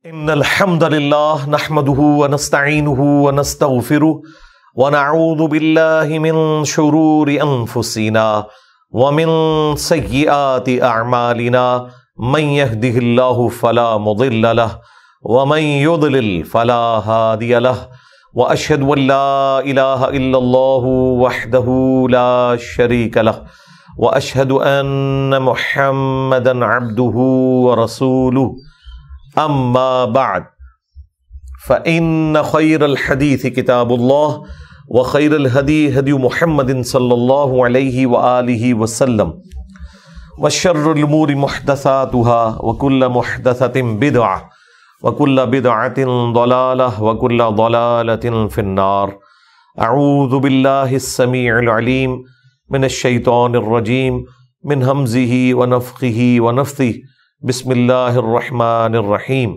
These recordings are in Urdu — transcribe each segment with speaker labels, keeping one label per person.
Speaker 1: ان الحمد للہ نحمده ونستعینه ونستغفره ونعوذ باللہ من شرور انفسنا ومن سیئات اعمالنا من يهده اللہ فلا مضل له ومن يضلل فلا هادی له واشهد ان لا الہ الا اللہ وحدہ لا شریک له واشهد ان محمدا عبدہ ورسولہ اما بعد فإن خير الحديث كتاب الله وخير الهدي هدي محمد صلى الله عليه وآله وسلم وشر الأمور محدثاتها وكل محدثة بدعة وكل بدعة ضلالة وكل ضلالة في النار. أعوذ بالله السميع العليم من الشيطان الرجيم من همزه ونفخه ونفثه. بسم اللہ الرحمن الرحیم.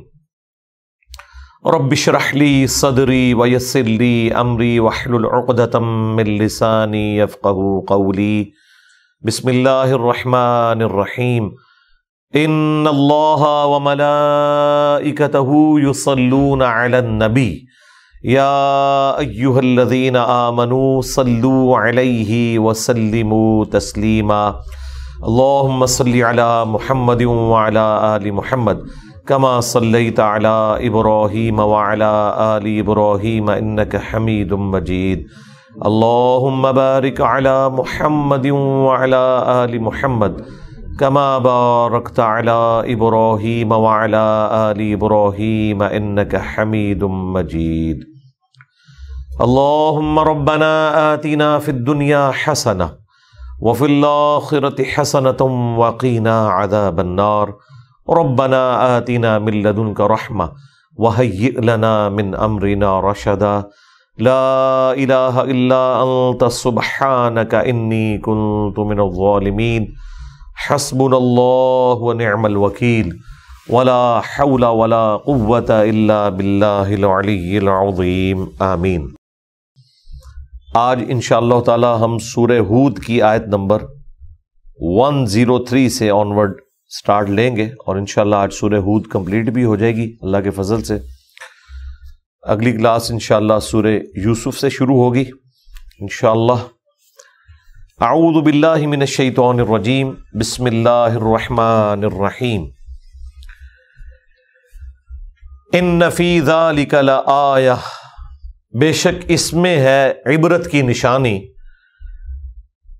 Speaker 1: رب اشرح لی صدری ویسر لی امری واحلل عقدۃ من لسانی یفقہوا قولی. بسم اللہ الرحمن الرحیم. ان اللہ وملائکتہ یصلون علی النبی یا ایہا الذین آمنوا صلوا علیہ وسلموا تسلیما. اللہم صلی علی محمد وعلی آل محمد کما صلیت علی ابراہیم وعلی آل ابراہیم انک حمید مجید. اللہم بارک علی محمد وعلی آل محمد کما بارکت علی ابراہیم وعلی آل ابراہیم انک حمید مجید. اللہم ربنا آتنا فی الدنیا حسنہ وفی الآخرۃ حسنۃ وقنا عذاب النار. ربنا آتنا من لدنک رحمہ وہیئ لنا من امرنا رشدا. لا الہ الا انت سبحانک انی کنت من الظالمین. حسبنا اللہ ونعم الوکیل ولا حول ولا قوة الا باللہ العلی العظیم. آمین. آج انشاءاللہ تعالی ہم سورہ ہود کی آیت نمبر 103 سے آنورڈ سٹارٹ لیں گے اور انشاءاللہ آج سورہ ہود کمپلیٹ بھی ہو جائے گی اللہ کے فضل سے. اگلی کلاس انشاءاللہ سورہ یوسف سے شروع ہوگی انشاءاللہ. اعوذ باللہ من الشیطان الرجیم. بسم اللہ الرحمن الرحیم. ان فی ذلک لآیہ، بے شک اس میں ہے عبرت کی نشانی.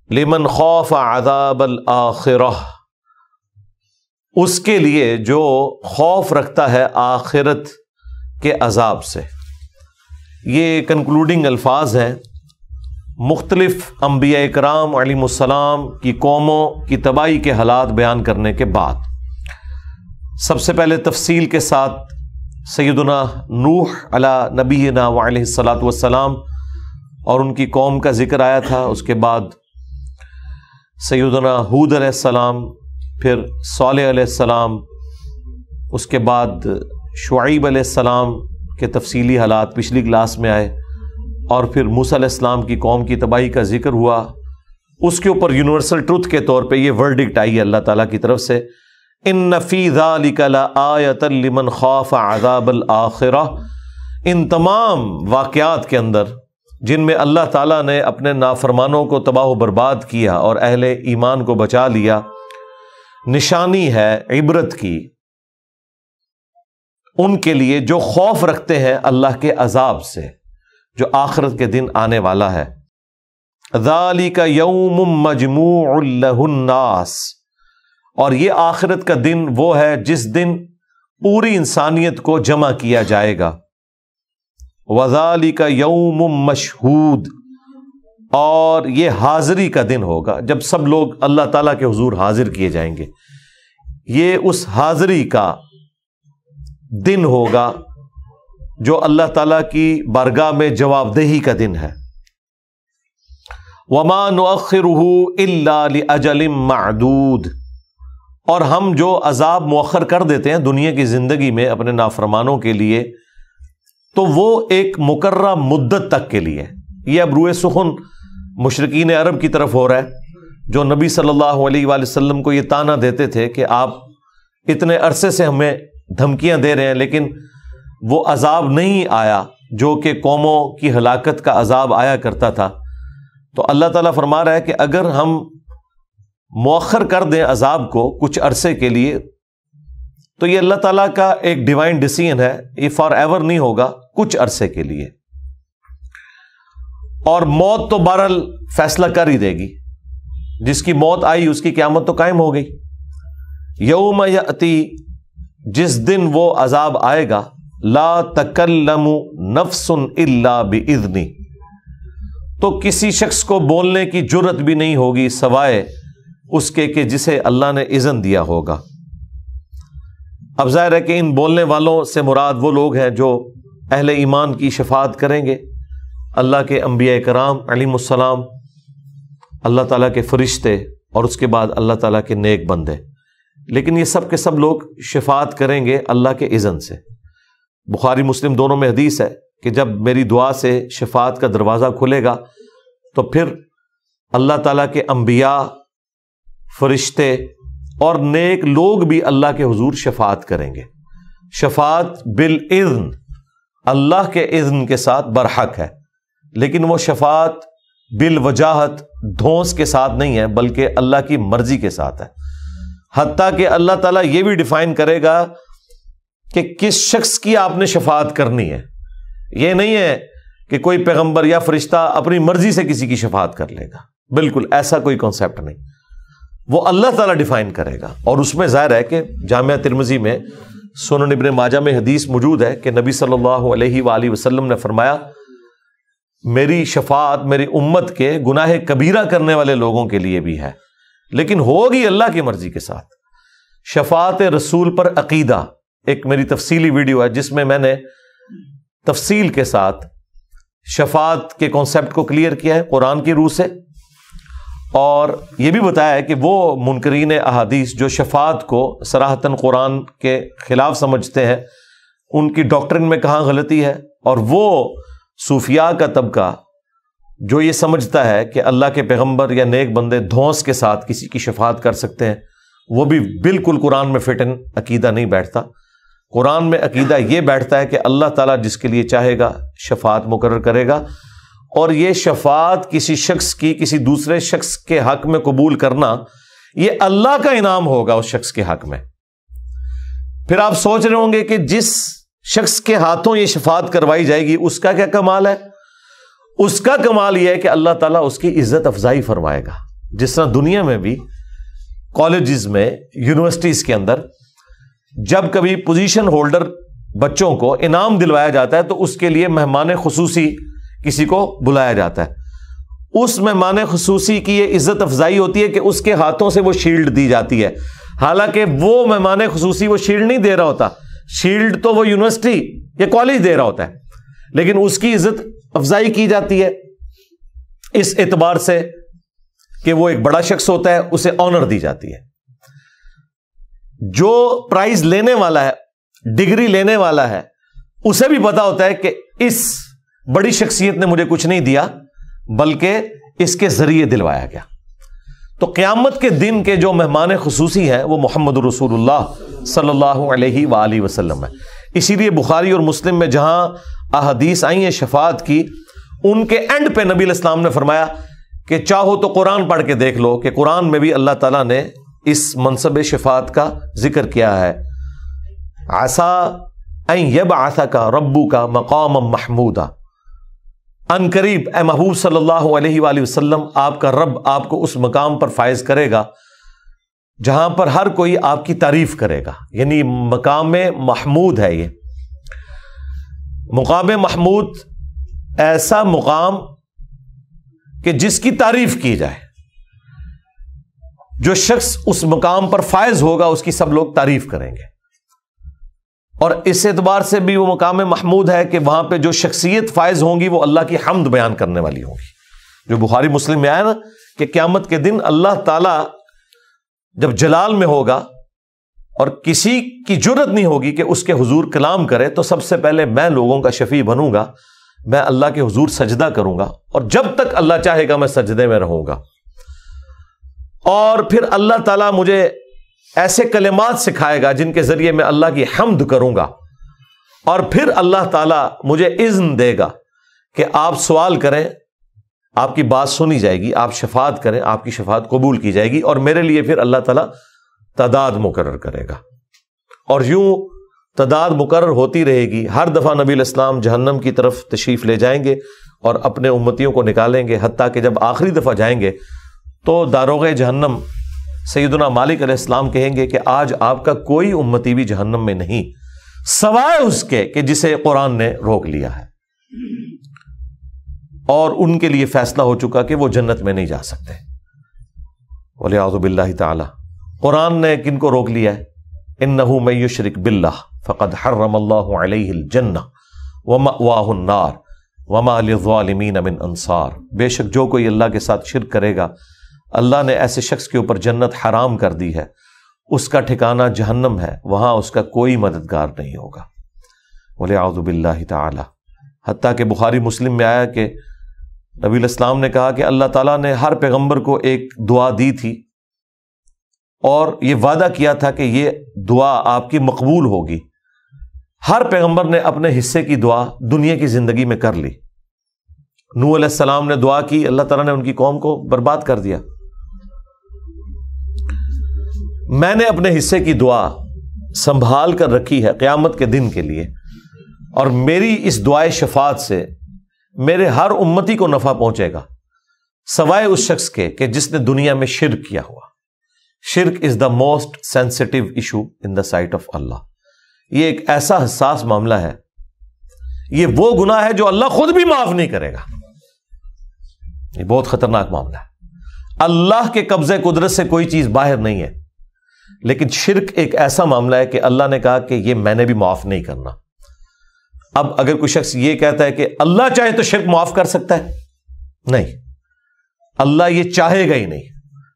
Speaker 1: لمن خاف عذاب الآخرہ، اس کے لیے جو خوف رکھتا ہے آخرت کے عذاب سے. یہ کنکلوڈنگ الفاظ ہیں. مختلف انبیاء کرام علیہم السلام کی قوموں کی تباہی کے حالات بیان کرنے کے بعد سب سے پہلے تفصیل کے ساتھ سیدنا نوح علی نبینا وعلیہ الصلاۃ والسلام اور ان کی قوم کا ذکر آیا تھا. اس کے بعد سیدنا ہود علیہ السلام، پھر صالح علیہ السلام، اس کے بعد شعیب علیہ السلام کے تفصیلی حالات پچھلی کلاس میں آئے، اور پھر موسیٰ علیہ السلام کی قوم کی تباہی کا ذکر ہوا. اس کے اوپر یونیورسل ٹروتھ کے طور پہ یہ ورڈکٹ آئی ہے اللہ تعالیٰ کی طرف سے، ان فی ذلک لآیۃ لمن خاف عذاب الآخرہ. ان تمام واقعات کے اندر جن میں اللہ تعالیٰ نے اپنے نافرمانوں کو تباہ و برباد کیا اور اہل ایمان کو بچا لیا، نشانی ہے عبرت کی ان کے لیے جو خوف رکھتے ہیں اللہ کے عذاب سے جو آخرت کے دن آنے والا ہے. ذالک یوم مجموع لہ الناس، اور یہ آخرت کا دن وہ ہے جس دن پوری انسانیت کو جمع کیا جائے گا. وذالک یوم مشہود، اور یہ حاضری کا دن ہوگا جب سب لوگ اللہ تعالیٰ کے حضور حاضر کیے جائیں گے. یہ اس حاضری کا دن ہوگا جو اللہ تعالیٰ کی بارگاہ میں جواب دہی کا دن ہے. وما نؤخرہ الا لأجل معدود، اور ہم جو عذاب مؤخر کر دیتے ہیں دنیا کی زندگی میں اپنے نافرمانوں کے لیے تو وہ ایک مقررہ مدت تک کے لیے. یہ اب روئے سخن مشرکین عرب کی طرف ہو رہا ہے جو نبی صلی اللہ علیہ وآلہ وسلم کو یہ طعنہ دیتے تھے کہ آپ اتنے عرصے سے ہمیں دھمکیاں دے رہے ہیں لیکن وہ عذاب نہیں آیا جو کہ قوموں کی ہلاکت کا عذاب آیا کرتا تھا، تو اللہ تعالیٰ فرما رہا ہے کہ اگر ہم مؤخر کر دیں عذاب کو کچھ عرصے کے لیے تو یہ اللہ تعالیٰ کا ایک ڈیوائن ڈیسیژن ہے، یہ فار ایور نہیں ہوگا، کچھ عرصے کے لیے. اور موت تو بہرحال فیصلہ کر ہی دے گی، جس کی موت آئی اس کی قیامت تو قائم ہو گئی. یوم یأتی، جس دن وہ عذاب آئے گا، لا تکلم نفس الا باذنی، تو کسی شخص کو بولنے کی جرت بھی نہیں ہوگی سوائے اس کے کہ جسے اللہ نے اذن دیا ہوگا. اب ظاہر ہے کہ ان بولنے والوں سے مراد وہ لوگ ہیں جو اہل ایمان کی شفاعت کریں گے، اللہ کے انبیاء کرام علیہم السلام، اللہ تعالیٰ کے فرشتے، اور اس کے بعد اللہ تعالیٰ کے نیک بندے. لیکن یہ سب کے سب لوگ شفاعت کریں گے اللہ کے اذن سے. بخاری مسلم دونوں میں حدیث ہے کہ جب میری دعا سے شفاعت کا دروازہ کھلے گا تو پھر اللہ تعالیٰ کے انبیاء، فرشتے اور نیک لوگ بھی اللہ کے حضور شفاعت کریں گے. شفاعت بالاذن، اللہ کے اذن کے ساتھ برحق ہے، لیکن وہ شفاعت بالوجاہت، دھونس کے ساتھ نہیں ہے، بلکہ اللہ کی مرضی کے ساتھ ہے. حتیٰ کہ اللہ تعالیٰ یہ بھی ڈیفائن کرے گا کہ کس شخص کی آپ نے شفاعت کرنی ہے. یہ نہیں ہے کہ کوئی پیغمبر یا فرشتہ اپنی مرضی سے کسی کی شفاعت کر لے گا، بالکل ایسا کوئی کانسیپٹ نہیں، وہ اللہ تعالیٰ ڈیفائن کرے گا. اور اس میں ظاہر ہے کہ جامعہ ترمذی میں، سنن ابن ماجہ میں حدیث موجود ہے کہ نبی صلی اللہ علیہ وآلہ وسلم نے فرمایا، میری شفاعت میری امت کے گناہ کبیرہ کرنے والے لوگوں کے لیے بھی ہے، لیکن ہوگی اللہ کی مرضی کے ساتھ. شفاعت رسول پر عقیدہ ایک میری تفصیلی ویڈیو ہے جس میں نے تفصیل کے ساتھ شفاعت کے کانسیپٹ کو کلیئر کیا ہے قرآن کی روح سے، اور یہ بھی بتایا ہے کہ وہ منکرین احادیث جو شفاعت کو صراحتاً قرآن کے خلاف سمجھتے ہیں، ان کی ڈاکٹرن میں کہاں غلطی ہے، اور وہ صوفیاء کا طبقہ جو یہ سمجھتا ہے کہ اللہ کے پیغمبر یا نیک بندے دھونس کے ساتھ کسی کی شفاعت کر سکتے ہیں، وہ بھی بالکل قرآن میں فٹ ان عقیدہ نہیں بیٹھتا. قرآن میں عقیدہ یہ بیٹھتا ہے کہ اللہ تعالیٰ جس کے لیے چاہے گا شفاعت مقرر کرے گا، اور یہ شفاعت کسی شخص کی کسی دوسرے شخص کے حق میں قبول کرنا یہ اللہ کا انعام ہوگا اس شخص کے حق میں. پھر آپ سوچ رہے ہوں گے کہ جس شخص کے ہاتھوں یہ شفاعت کروائی جائے گی اس کا کیا کمال ہے؟ اس کا کمال یہ ہے کہ اللہ تعالیٰ اس کی عزت افزائی فرمائے گا. جس طرح دنیا میں بھی کالجز میں، یونیورسٹیز کے اندر جب کبھی پوزیشن ہولڈر بچوں کو انعام دلوایا جاتا ہے تو اس کے لیے مہمان خصوصی کسی کو بلایا جاتا ہے. اس مہمان خصوصی کی یہ عزت افزائی ہوتی ہے کہ اس کے ہاتھوں سے وہ شیلڈ دی جاتی ہے، حالانکہ وہ مہمان خصوصی وہ شیلڈ نہیں دے رہا ہوتا، شیلڈ تو وہ یونیورسٹی یا کالج دے رہا ہوتا ہے، لیکن اس کی عزت افزائی کی جاتی ہے اس اعتبار سے کہ وہ ایک بڑا شخص ہوتا ہے، اسے آنر دی جاتی ہے. جو پرائز لینے والا ہے، ڈگری لینے والا ہے، اسے بھی پتا ہوتا ہے کہ اس بڑی شخصیت نے مجھے کچھ نہیں دیا بلکہ اس کے ذریعے دلوایا گیا. تو قیامت کے دن کے جو مہمان خصوصی ہیں وہ محمد رسول اللہ صلی اللہ علیہ وآلہ وسلم ہے. اسی لیے بخاری اور مسلم میں جہاں احادیث آئی ہیں شفاعت کی، ان کے اینڈ پہ نبی علیہ السلام نے فرمایا کہ چاہو تو قرآن پڑھ کے دیکھ لو کہ قرآن میں بھی اللہ تعالیٰ نے اس منصب شفاعت کا ذکر کیا ہے. عسیٰ ان یبعثک ربک مقاما محمودا، ان قریب اے محبوب صلی اللہ علیہ وآلہ وسلم آپ کا رب آپ کو اس مقام پر فائز کرے گا جہاں پر ہر کوئی آپ کی تعریف کرے گا. یعنی مقام محمود ہے. یہ مقام محمود ایسا مقام کہ جس کی تعریف کی جائے. جو شخص اس مقام پر فائز ہوگا اس کی سب لوگ تعریف کریں گے، اور اس اعتبار سے بھی وہ مقام محمود ہے کہ وہاں پہ جو شخصیت فائز ہوں گی وہ اللہ کی حمد بیان کرنے والی ہوں گی. جو بخاری مسلم میں آیا نا کہ قیامت کے دن اللہ تعالی جب جلال میں ہوگا اور کسی کی جرت نہیں ہوگی کہ اس کے حضور کلام کرے، تو سب سے پہلے میں لوگوں کا شفیع بنوں گا، میں اللہ کے حضور سجدہ کروں گا، اور جب تک اللہ چاہے گا میں سجدے میں رہوں گا. اور پھر اللہ تعالیٰ مجھے ایسے کلمات سکھائے گا جن کے ذریعے میں اللہ کی حمد کروں گا، اور پھر اللہ تعالیٰ مجھے اذن دے گا کہ آپ سوال کریں، آپ کی بات سنی جائے گی، آپ شفاعت کریں، آپ کی شفاعت قبول کی جائے گی، اور میرے لیے پھر اللہ تعالیٰ تعداد مقرر کرے گا، اور یوں تعداد مقرر ہوتی رہے گی۔ ہر دفعہ نبی علیہ السلام جہنم کی طرف تشریف لے جائیں گے اور اپنے امتیوں کو نکالیں گے، حتیٰ کہ جب آخری دفعہ جائیں گے تو داروغ جہنم سیدنا مالک علیہ السلام کہیں گے کہ آج آپ کا کوئی امتی بھی جہنم میں نہیں، سوائے اس کے کہ جسے قرآن نے روک لیا ہے، اور ان کے لیے فیصلہ ہو چکا کہ وہ جنت میں نہیں جا سکتے۔ وَلِعَوْذُ بِاللَّهِ تعالی، قرآن نے کن کو روک لیا ہے؟ إِنَّهُ مَن يُشْرِكْ بِاللَّهِ فَقَدْ حَرَّمَ اللَّهُ عَلَيْهِ الْجَنَّةَ وَمَأْوَاهُ النَّارُ وَمَا لِلظَّالِمِينَ مِنْ أَنصَارٍ۔ بے شک جو کوئی اللہ کے ساتھ شرک کرے گا، اللہ نے ایسے شخص کے اوپر جنت حرام کر دی ہے، اس کا ٹھکانہ جہنم ہے، وہاں اس کا کوئی مددگار نہیں ہوگا۔ وَلِعَوْذُ بِاللَّهِ تعالی، حتیٰ کہ بخاری مسلم میں آیا کہ نبی علیہ السلام نے کہا کہ اللہ تعالیٰ نے ہر پیغمبر کو ایک دعا دی تھی، اور یہ وعدہ کیا تھا کہ یہ دعا آپ کی مقبول ہوگی۔ ہر پیغمبر نے اپنے حصے کی دعا دنیا کی زندگی میں کر لی۔ نوح علیہ السلام نے دعا کی، اللہ تعالیٰ نے ان کی قوم کو برباد کر دیا۔ میں نے اپنے حصے کی دعا سنبھال کر رکھی ہے قیامت کے دن کے لیے، اور میری اس دعائے شفاعت سے میرے ہر امتی کو نفع پہنچے گا، سوائے اس شخص کے کہ جس نے دنیا میں شرک کیا ہوا۔ شرک is the most sensitive issue in the sight of Allah. یہ ایک ایسا حساس معاملہ ہے، یہ وہ گناہ ہے جو اللہ خود بھی معاف نہیں کرے گا۔ یہ بہت خطرناک معاملہ ہے۔ اللہ کے قبضے قدرت سے کوئی چیز باہر نہیں ہے، لیکن شرک ایک ایسا معاملہ ہے کہ اللہ نے کہا کہ یہ میں نے بھی معاف نہیں کرنا۔ اب اگر کوئی شخص یہ کہتا ہے کہ اللہ چاہے تو شرک معاف کر سکتا ہے، نہیں، اللہ یہ چاہے گا ہی نہیں،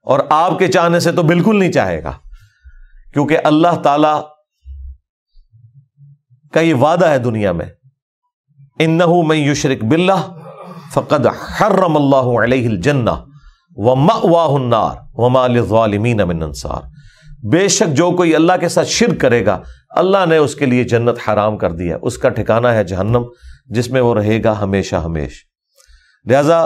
Speaker 1: اور آپ کے چاہنے سے تو بالکل نہیں چاہے گا، کیونکہ اللہ تعالی کا یہ وعدہ ہے دنیا میں، انہ من یشرک باللہ فقد حرم اللہ علیہ الجنہ ومأواہ النار وما للظالمین من انصار۔ بے شک جو کوئی اللہ کے ساتھ شرک کرے گا، اللہ نے اس کے لیے جنت حرام کر دیا، اس کا ٹھکانہ ہے جہنم، جس میں وہ رہے گا ہمیشہ ہمیشہ۔ لہذا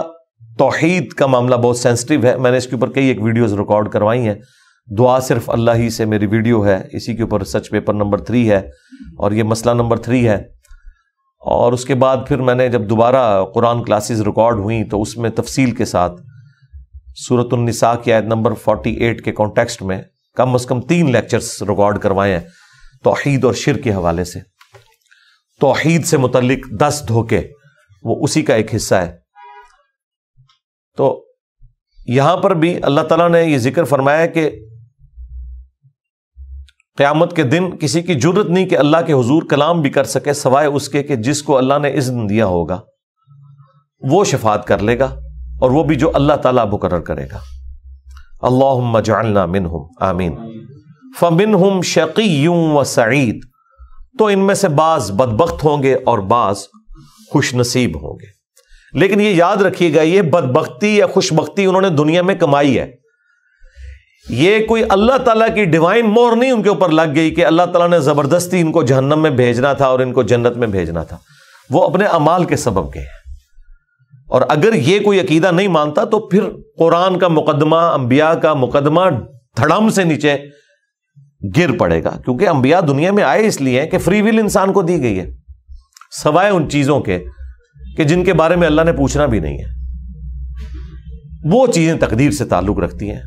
Speaker 1: توحید کا معاملہ بہت سینسٹیو ہے۔ میں نے اس کے اوپر کئی ایک ویڈیوز ریکارڈ کروائی ہیں۔ دعا صرف اللہ ہی سے میری ویڈیو ہے، اسی کے اوپر سچ پیپر نمبر 3 ہے، اور یہ مسئلہ نمبر 3 ہے۔ اور اس کے بعد پھر میں نے جب دوبارہ قرآن کلاسز ریکارڈ ہوئیں تو اس میں تفصیل کے ساتھ سورۃ النساء کی آیت نمبر 48 کے کانٹیکسٹ میں کم از کم 3 لیکچرز ریکارڈ کروائے ہیں توحید اور شرک کے حوالے سے۔ توحید سے متعلق 10 دھوکے، وہ اسی کا ایک حصہ ہے۔ تو یہاں پر بھی اللہ تعالیٰ نے یہ ذکر فرمایا کہ قیامت کے دن کسی کی جرت نہیں کہ اللہ کے حضور کلام بھی کر سکے، سوائے اس کے کہ جس کو اللہ نے اذن دیا ہوگا وہ شفاعت کر لے گا، اور وہ بھی جو اللہ تعالیٰ مقرر کرے گا۔ اللہم اجعلنا منہم، آمین۔ فمنہم شقی و سعید، تو ان میں سے بعض بدبخت ہوں گے اور بعض خوش نصیب ہوں گے۔ لیکن یہ یاد رکھیے گا، یہ بدبختی یا خوش بختی انہوں نے دنیا میں کمائی ہے، یہ کوئی اللہ تعالیٰ کی ڈیوائن مور نہیں ان کے اوپر لگ گئی کہ اللہ تعالیٰ نے زبردستی ان کو جہنم میں بھیجنا تھا اور ان کو جنت میں بھیجنا تھا، وہ اپنے اعمال کے سبب کے ہیں۔ اور اگر یہ کوئی عقیدہ نہیں مانتا تو پھر قرآن کا مقدمہ، انبیاء کا مقدمہ دھڑم سے نیچے گر پڑے گا، کیونکہ انبیاء دنیا میں آئے اس لیے کہ فری ول انسان کو دی گئی ہے، سوائے ان چیزوں کے کہ جن کے بارے میں اللہ نے پوچھنا بھی نہیں ہے۔ وہ چیزیں تقدیر سے تعلق رکھتی ہیں۔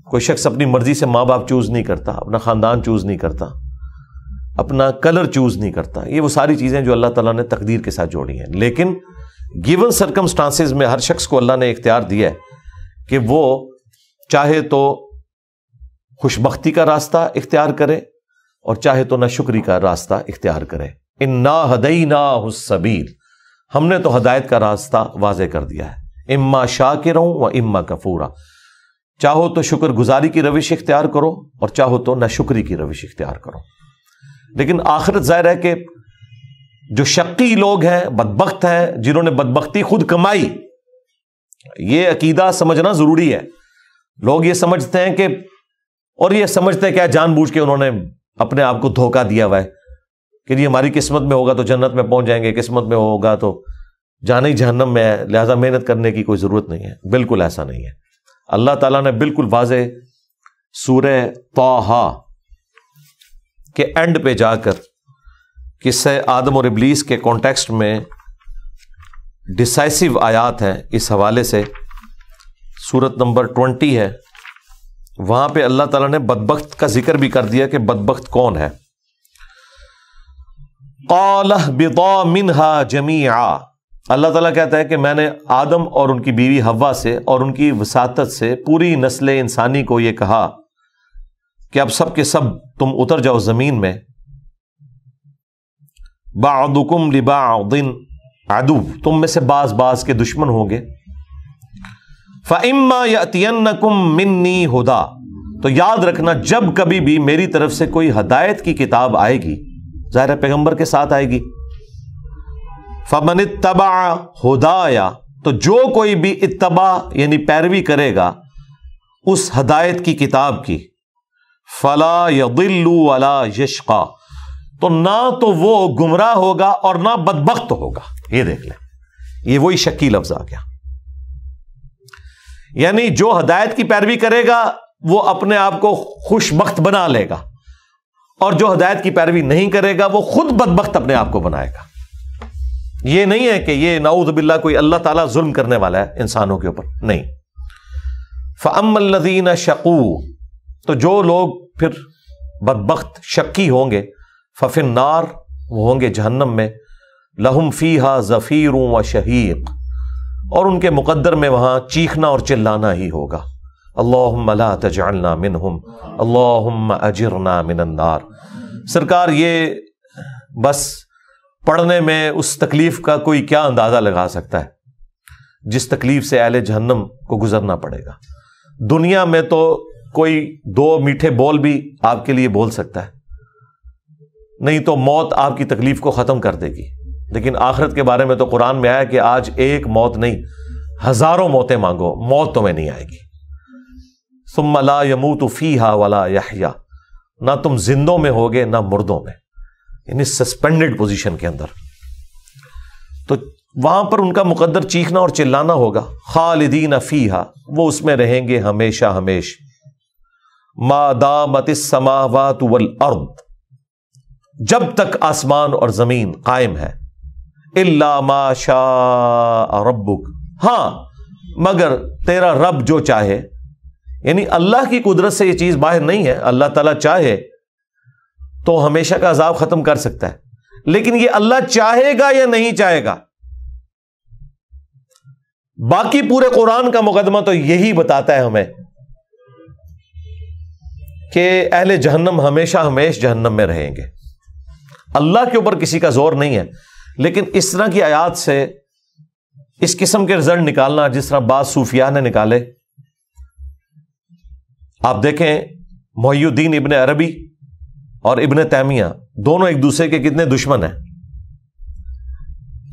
Speaker 1: کوئی شخص اپنی مرضی سے ماں باپ چوز نہیں کرتا، اپنا خاندان چوز نہیں کرتا، اپنا کلر چوز نہیں کرتا، یہ وہ ساری چیزیں جو اللہ تعالیٰ نے تقدیر کے ساتھ جوڑی ہیں۔ لیکن گیون سرکمسٹانسز میں ہر شخص کو اللہ نے اختیار دیا ہے کہ وہ چاہے تو خوش بختی کا راستہ اختیار کرے اور چاہے تو ناشکری کا راستہ اختیار کرے۔ انا ہدیناہ السبیل، ہم نے تو ہدایت کا راستہ واضح کر دیا ہے، اما شاکرا و اما کفورا، چاہو تو شکر گزاری کی روش اختیار کرو اور چاہو تو ناشکری کی روش اختیار کرو۔ لیکن آخرت ظاہر ہے کہ جو شقی لوگ ہیں، بدبخت ہیں، جنہوں نے بدبختی خود کمائی، یہ عقیدہ سمجھنا ضروری ہے۔ لوگ یہ سمجھتے ہیں کہ اور یہ سمجھتے کیا جان بوجھ کے انہوں نے اپنے آپ کو دھوکہ دیا ہوا ہے کہ یہ ہماری قسمت میں ہوگا تو جنت میں پہنچ جائیں گے، قسمت میں ہوگا تو جانا ہی جہنم میں ہے، لہذا محنت کرنے کی کوئی ضرورت نہیں ہے۔ بالکل ایسا نہیں ہے۔ اللہ تعالیٰ نے بالکل واضح سورہ طٰہٰ کے اینڈ پہ جا کر قصہ آدم اور ابلیس کے کانٹیکسٹ میں ڈسائسو آیات ہیں اس حوالے سے، سورت نمبر 20 ہے، وہاں پہ اللہ تعالیٰ نے بدبخت کا ذکر بھی کر دیا کہ بدبخت کون ہے۔ قَالَ اهْبِطَا مِنْهَا جَمِيعًا، اللہ تعالیٰ کہتا ہے کہ میں نے آدم اور ان کی بیوی حوا سے اور ان کی وساطت سے پوری نسل انسانی کو یہ کہا کہ اب سب کے سب تم اتر جاؤ زمین میں، بَعْضُكُمْ لِبَعْضٍ عَدُوٌّ، تم میں سے بعض کے دشمن ہوں گے، فَإِمَّا يَأْتِيَنَّكُمْ مِنِّي هُدًى، تو یاد رکھنا جب کبھی بھی میری طرف سے کوئی ہدایت کی کتاب آئے گی، ظاہر ہے پیغمبر کے ساتھ آئے گی، فَمَنِ اتَّبَعَ هُدَايَ، تو جو کوئی بھی اتباع یعنی پیروی کرے گا اس ہدایت کی کتاب کی، فَلَا يَضِلُّ وَلَا يَشْقَى، تو نہ تو وہ گمراہ ہوگا اور نہ بدبخت ہوگا۔ یہ دیکھ لیں، یہ وہی شکی لفظ آ گیا، یعنی جو ہدایت کی پیروی کرے گا وہ اپنے آپ کو خوش بخت بنا لے گا، اور جو ہدایت کی پیروی نہیں کرے گا وہ خود بدبخت اپنے آپ کو بنائے گا۔ یہ نہیں ہے کہ یہ نعوذ باللہ کوئی اللہ تعالیٰ ظلم کرنے والا ہے انسانوں کے اوپر، نہیں۔ فَأَمَّا الَّذِينَ شَقُوا، تو جو لوگ پھر بدبخت شکی ہوں گے، فَفِي النَّارِ، وہ ہوں گے جہنم میں، لَهُمْ فِيهَا زَفِيرٌ وَشَهِيقٌ، اور ان کے مقدر میں وہاں چیخنا اور چلانا ہی ہوگا۔ اللہم لا تجعلنا منہم، اللہم اجرنا من النار۔ سرکار یہ بس پڑھنے میں اس تکلیف کا کوئی کیا اندازہ لگا سکتا ہے جس تکلیف سے اہل جہنم کو گزرنا پڑے گا۔ دنیا میں تو کوئی دو میٹھے بول بھی آپ کے لیے بول سکتا ہے، نہیں تو موت آپ کی تکلیف کو ختم کر دے گی، لیکن آخرت کے بارے میں تو قرآن میں آیا کہ آج ایک موت نہیں ہزاروں موتیں مانگو، موت تمہیں نہیں آئے گی۔ ثم لا يموت فيها ولا يحيا، نہ تم زندوں میں ہوگے نہ مردوں میں، یعنی سسپینڈڈ پوزیشن کے اندر۔ تو وہاں پر ان کا مقدر چیخنا اور چلانا ہوگا۔ خالدین فیہا، وہ اس میں رہیں گے ہمیشہ ہمیش، ما دامت السماوات والارض، جب تک آسمان اور زمین قائم ہے، الا ما شاء ربک، ہاں مگر تیرا رب جو چاہے، یعنی اللہ کی قدرت سے یہ چیز باہر نہیں ہے۔ اللہ تعالیٰ چاہے تو ہمیشہ کا عذاب ختم کر سکتا ہے، لیکن یہ اللہ چاہے گا یا نہیں چاہے گا۔ باقی پورے قرآن کا مقدمہ تو یہی بتاتا ہے ہمیں کہ اہل جہنم ہمیشہ ہمیش جہنم میں رہیں گے۔ اللہ کے اوپر کسی کا زور نہیں ہے، لیکن اس طرح کی آیات سے اس قسم کے رزلٹ نکالنا جس طرح بعض صوفیاء نے نکالے، آپ دیکھیں محی الدین ابن عربی اور ابن تیمیہ دونوں ایک دوسرے کے کتنے دشمن ہیں،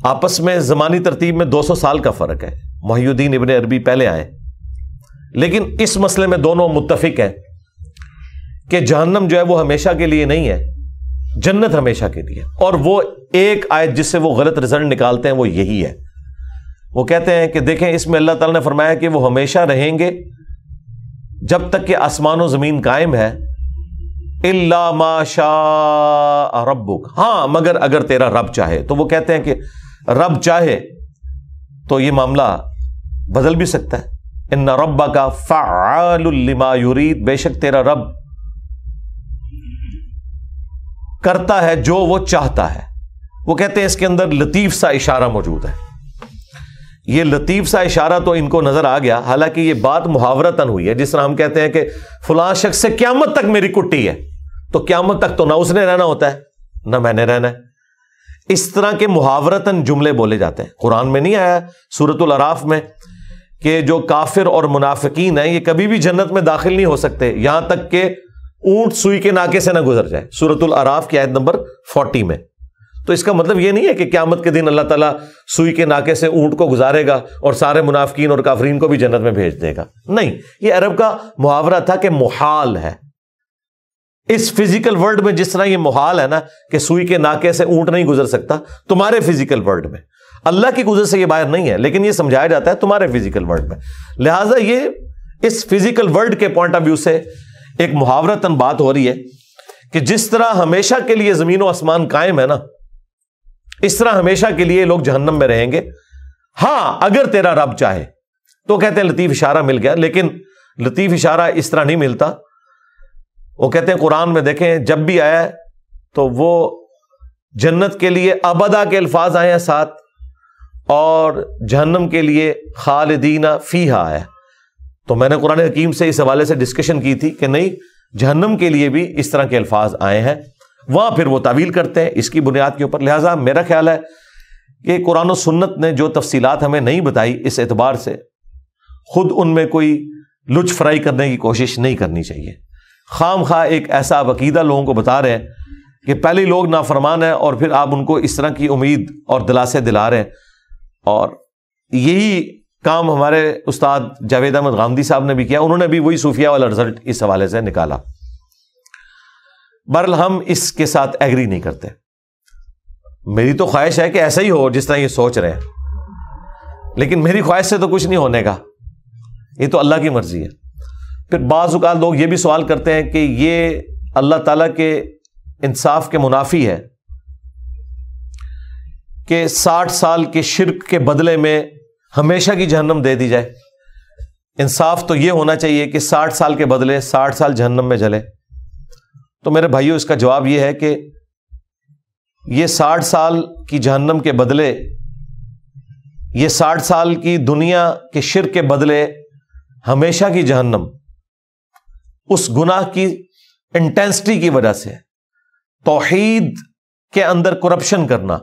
Speaker 1: آپس میں زمانی ترتیب میں 200 سال کا فرق ہے۔ محی الدین ابن عربی پہلے آئے، لیکن اس مسئلے میں دونوں متفق ہیں کہ جہنم جو ہے وہ ہمیشہ کے لیے نہیں ہے، جنت ہمیشہ کے لیے۔ اور وہ ایک آیت جس سے وہ غلط رزلٹ نکالتے ہیں وہ یہی ہے، وہ کہتے ہیں کہ دیکھیں اس میں اللہ تعالیٰ نے فرمایا کہ وہ ہمیشہ رہیں گے جب تک کہ آسمان و زمین قائم ہے، الا ما شاء ربک، ہاں مگر اگر تیرا رب چاہے۔ تو وہ کہتے ہیں کہ رب چاہے تو یہ معاملہ بدل بھی سکتا ہے۔ ان ربک فعال لما یرید، بے شک تیرا رب کرتا ہے جو وہ چاہتا ہے۔ وہ کہتے ہیں اس کے اندر لطیف سا اشارہ موجود ہے۔ یہ لطیف سا اشارہ تو ان کو نظر آ گیا، حالانکہ یہ بات محاورتاً ہوئی ہے۔ جس طرح ہم کہتے ہیں کہ فلاں شخص سے قیامت تک میری کٹی ہے، تو قیامت تک تو نہ اس نے رہنا ہوتا ہے نہ میں نے رہنا ہے۔ اس طرح کے محاورتاً جملے بولے جاتے ہیں۔ قرآن میں نہیں آیا سورۃ الاعراف میں کہ جو کافر اور منافقین ہیں یہ کبھی بھی جنت میں داخل نہیں ہو سکتے یہاں تک کہ اونٹ سوئی کے ناکے سے نہ گزر جائے، سورۃ الاعراف کی آیت نمبر 40 میں۔ تو اس کا مطلب یہ نہیں ہے کہ قیامت کے دن اللہ تعالیٰ سوئی کے ناکے سے اونٹ کو گزارے گا اور سارے منافقین اور کافرین کو بھی جنت میں بھیج دے گا، نہیں، یہ عرب کا محاورہ تھا کہ محال ہے، اس فزیکل ورلڈ میں جس طرح یہ محال ہے نا کہ سوئی کے ناکے سے اونٹ نہیں گزر سکتا تمہارے فزیکل ورلڈ میں، اللہ کی قدرت سے یہ باہر نہیں ہے، لیکن یہ سمجھایا جاتا ہے تمہارے فزیکل ورلڈ میں. لہٰذا یہ اس فزیکل ورلڈ کے پوائنٹ آف ویو سے ایک محاورتاً بات ہو رہی ہے کہ جس طرح ہمیشہ کے لیے زمین و آسمان قائم ہے نا، اس طرح ہمیشہ کے لیے لوگ جہنم میں رہیں گے. ہاں اگر تیرا رب چاہے تو کہتے ہیں لطیف اشارہ مل گیا، لیکن لطیف اشارہ اس طرح نہیں ملتا. وہ کہتے ہیں قرآن میں دیکھیں جب بھی آیا ہے تو وہ جنت کے لیے ابدا کے الفاظ آئے ہیں ساتھ، اور جہنم کے لیے خالدین فیہا آیا. تو میں نے قرآن حکیم سے اس حوالے سے ڈسکشن کی تھی کہ نہیں، جہنم کے لیے بھی اس طرح کے الفاظ آئے ہیں، وہاں پھر وہ تعویل کرتے ہیں اس کی بنیاد کے اوپر. لہٰذا میرا خیال ہے کہ قرآن و سنت نے جو تفصیلات ہمیں نہیں بتائی، اس اعتبار سے خود ان میں کوئی لچ فرائی کرنے کی کوشش نہیں کرنی چاہیے. خام خواہ ایک ایسا عقیدہ لوگوں کو بتا رہے ہیں کہ پہلے لوگ نافرمان ہیں اور پھر آپ ان کو اس طرح کی امید اور دلاسے دلا رہے ہیں. اور یہی کام ہمارے استاد جاوید احمد غامدی صاحب نے بھی کیا، انہوں نے بھی وہی صوفیہ والا رزلٹ اس حوالے سے نکالا. بہرحال ہم اس کے ساتھ ایگری نہیں کرتے. میری تو خواہش ہے کہ ایسا ہی ہو جس طرح یہ سوچ رہے ہیں، لیکن میری خواہش سے تو کچھ نہیں ہونے کا، یہ تو اللہ کی مرضی ہے. پھر بعض اوقات لوگ یہ بھی سوال کرتے ہیں کہ یہ اللہ تعالیٰ کے انصاف کے منافی ہے کہ 60 سال کے شرک کے بدلے میں ہمیشہ کی جہنم دے دی جائے. انصاف تو یہ ہونا چاہیے کہ 60 سال کے بدلے 60 سال جہنم میں جلے. تو میرے بھائیوں اس کا جواب یہ ہے کہ یہ 60 سال کی جہنم کے بدلے، یہ 60 سال کی دنیا کے شرک کے بدلے ہمیشہ کی جہنم، اس گناہ کی انٹینسٹی کی وجہ سے توحید کے اندر کرپشن کرنا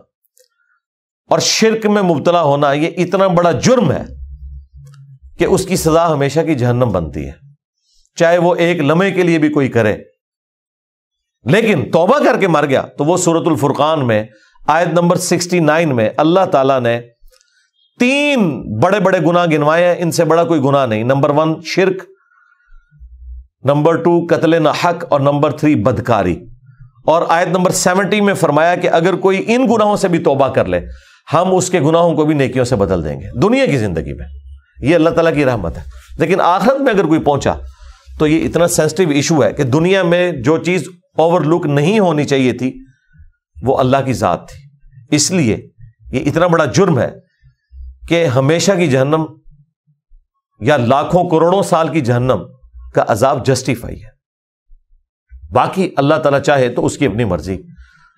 Speaker 1: اور شرک میں مبتلا ہونا، یہ اتنا بڑا جرم ہے کہ اس کی سزا ہمیشہ کی جہنم بنتی ہے، چاہے وہ ایک لمحے کے لیے بھی کوئی کرے. لیکن توبہ کر کے مر گیا تو وہ سورۃ الفرقان میں آیت نمبر 69 میں اللہ تعالیٰ نے 3 بڑے بڑے گناہ گنوائے ہیں، ان سے بڑا کوئی گناہ نہیں. نمبر 1 شرک، نمبر 2 قتل ناحق، اور نمبر 3 بدکاری. اور آیت نمبر 70 میں فرمایا کہ اگر کوئی ان گناہوں سے بھی توبہ کر لے ہم اس کے گناہوں کو بھی نیکیوں سے بدل دیں گے دنیا کی زندگی میں. یہ اللہ تعالیٰ کی رحمت ہے. لیکن آخرت میں اگر کوئی پہنچا تو یہ اتنا سینسٹیو ایشو ہے کہ دنیا میں جو چیز اوور لک نہیں ہونی چاہیے تھی وہ اللہ کی ذات تھی. اس لیے یہ اتنا بڑا جرم ہے کہ ہمیشہ کی جہنم یا لاکھوں کروڑوں سال کی جہنم کا عذاب جسٹیفائی ہے. باقی اللہ تعالیٰ چاہے تو اس کی اپنی مرضی،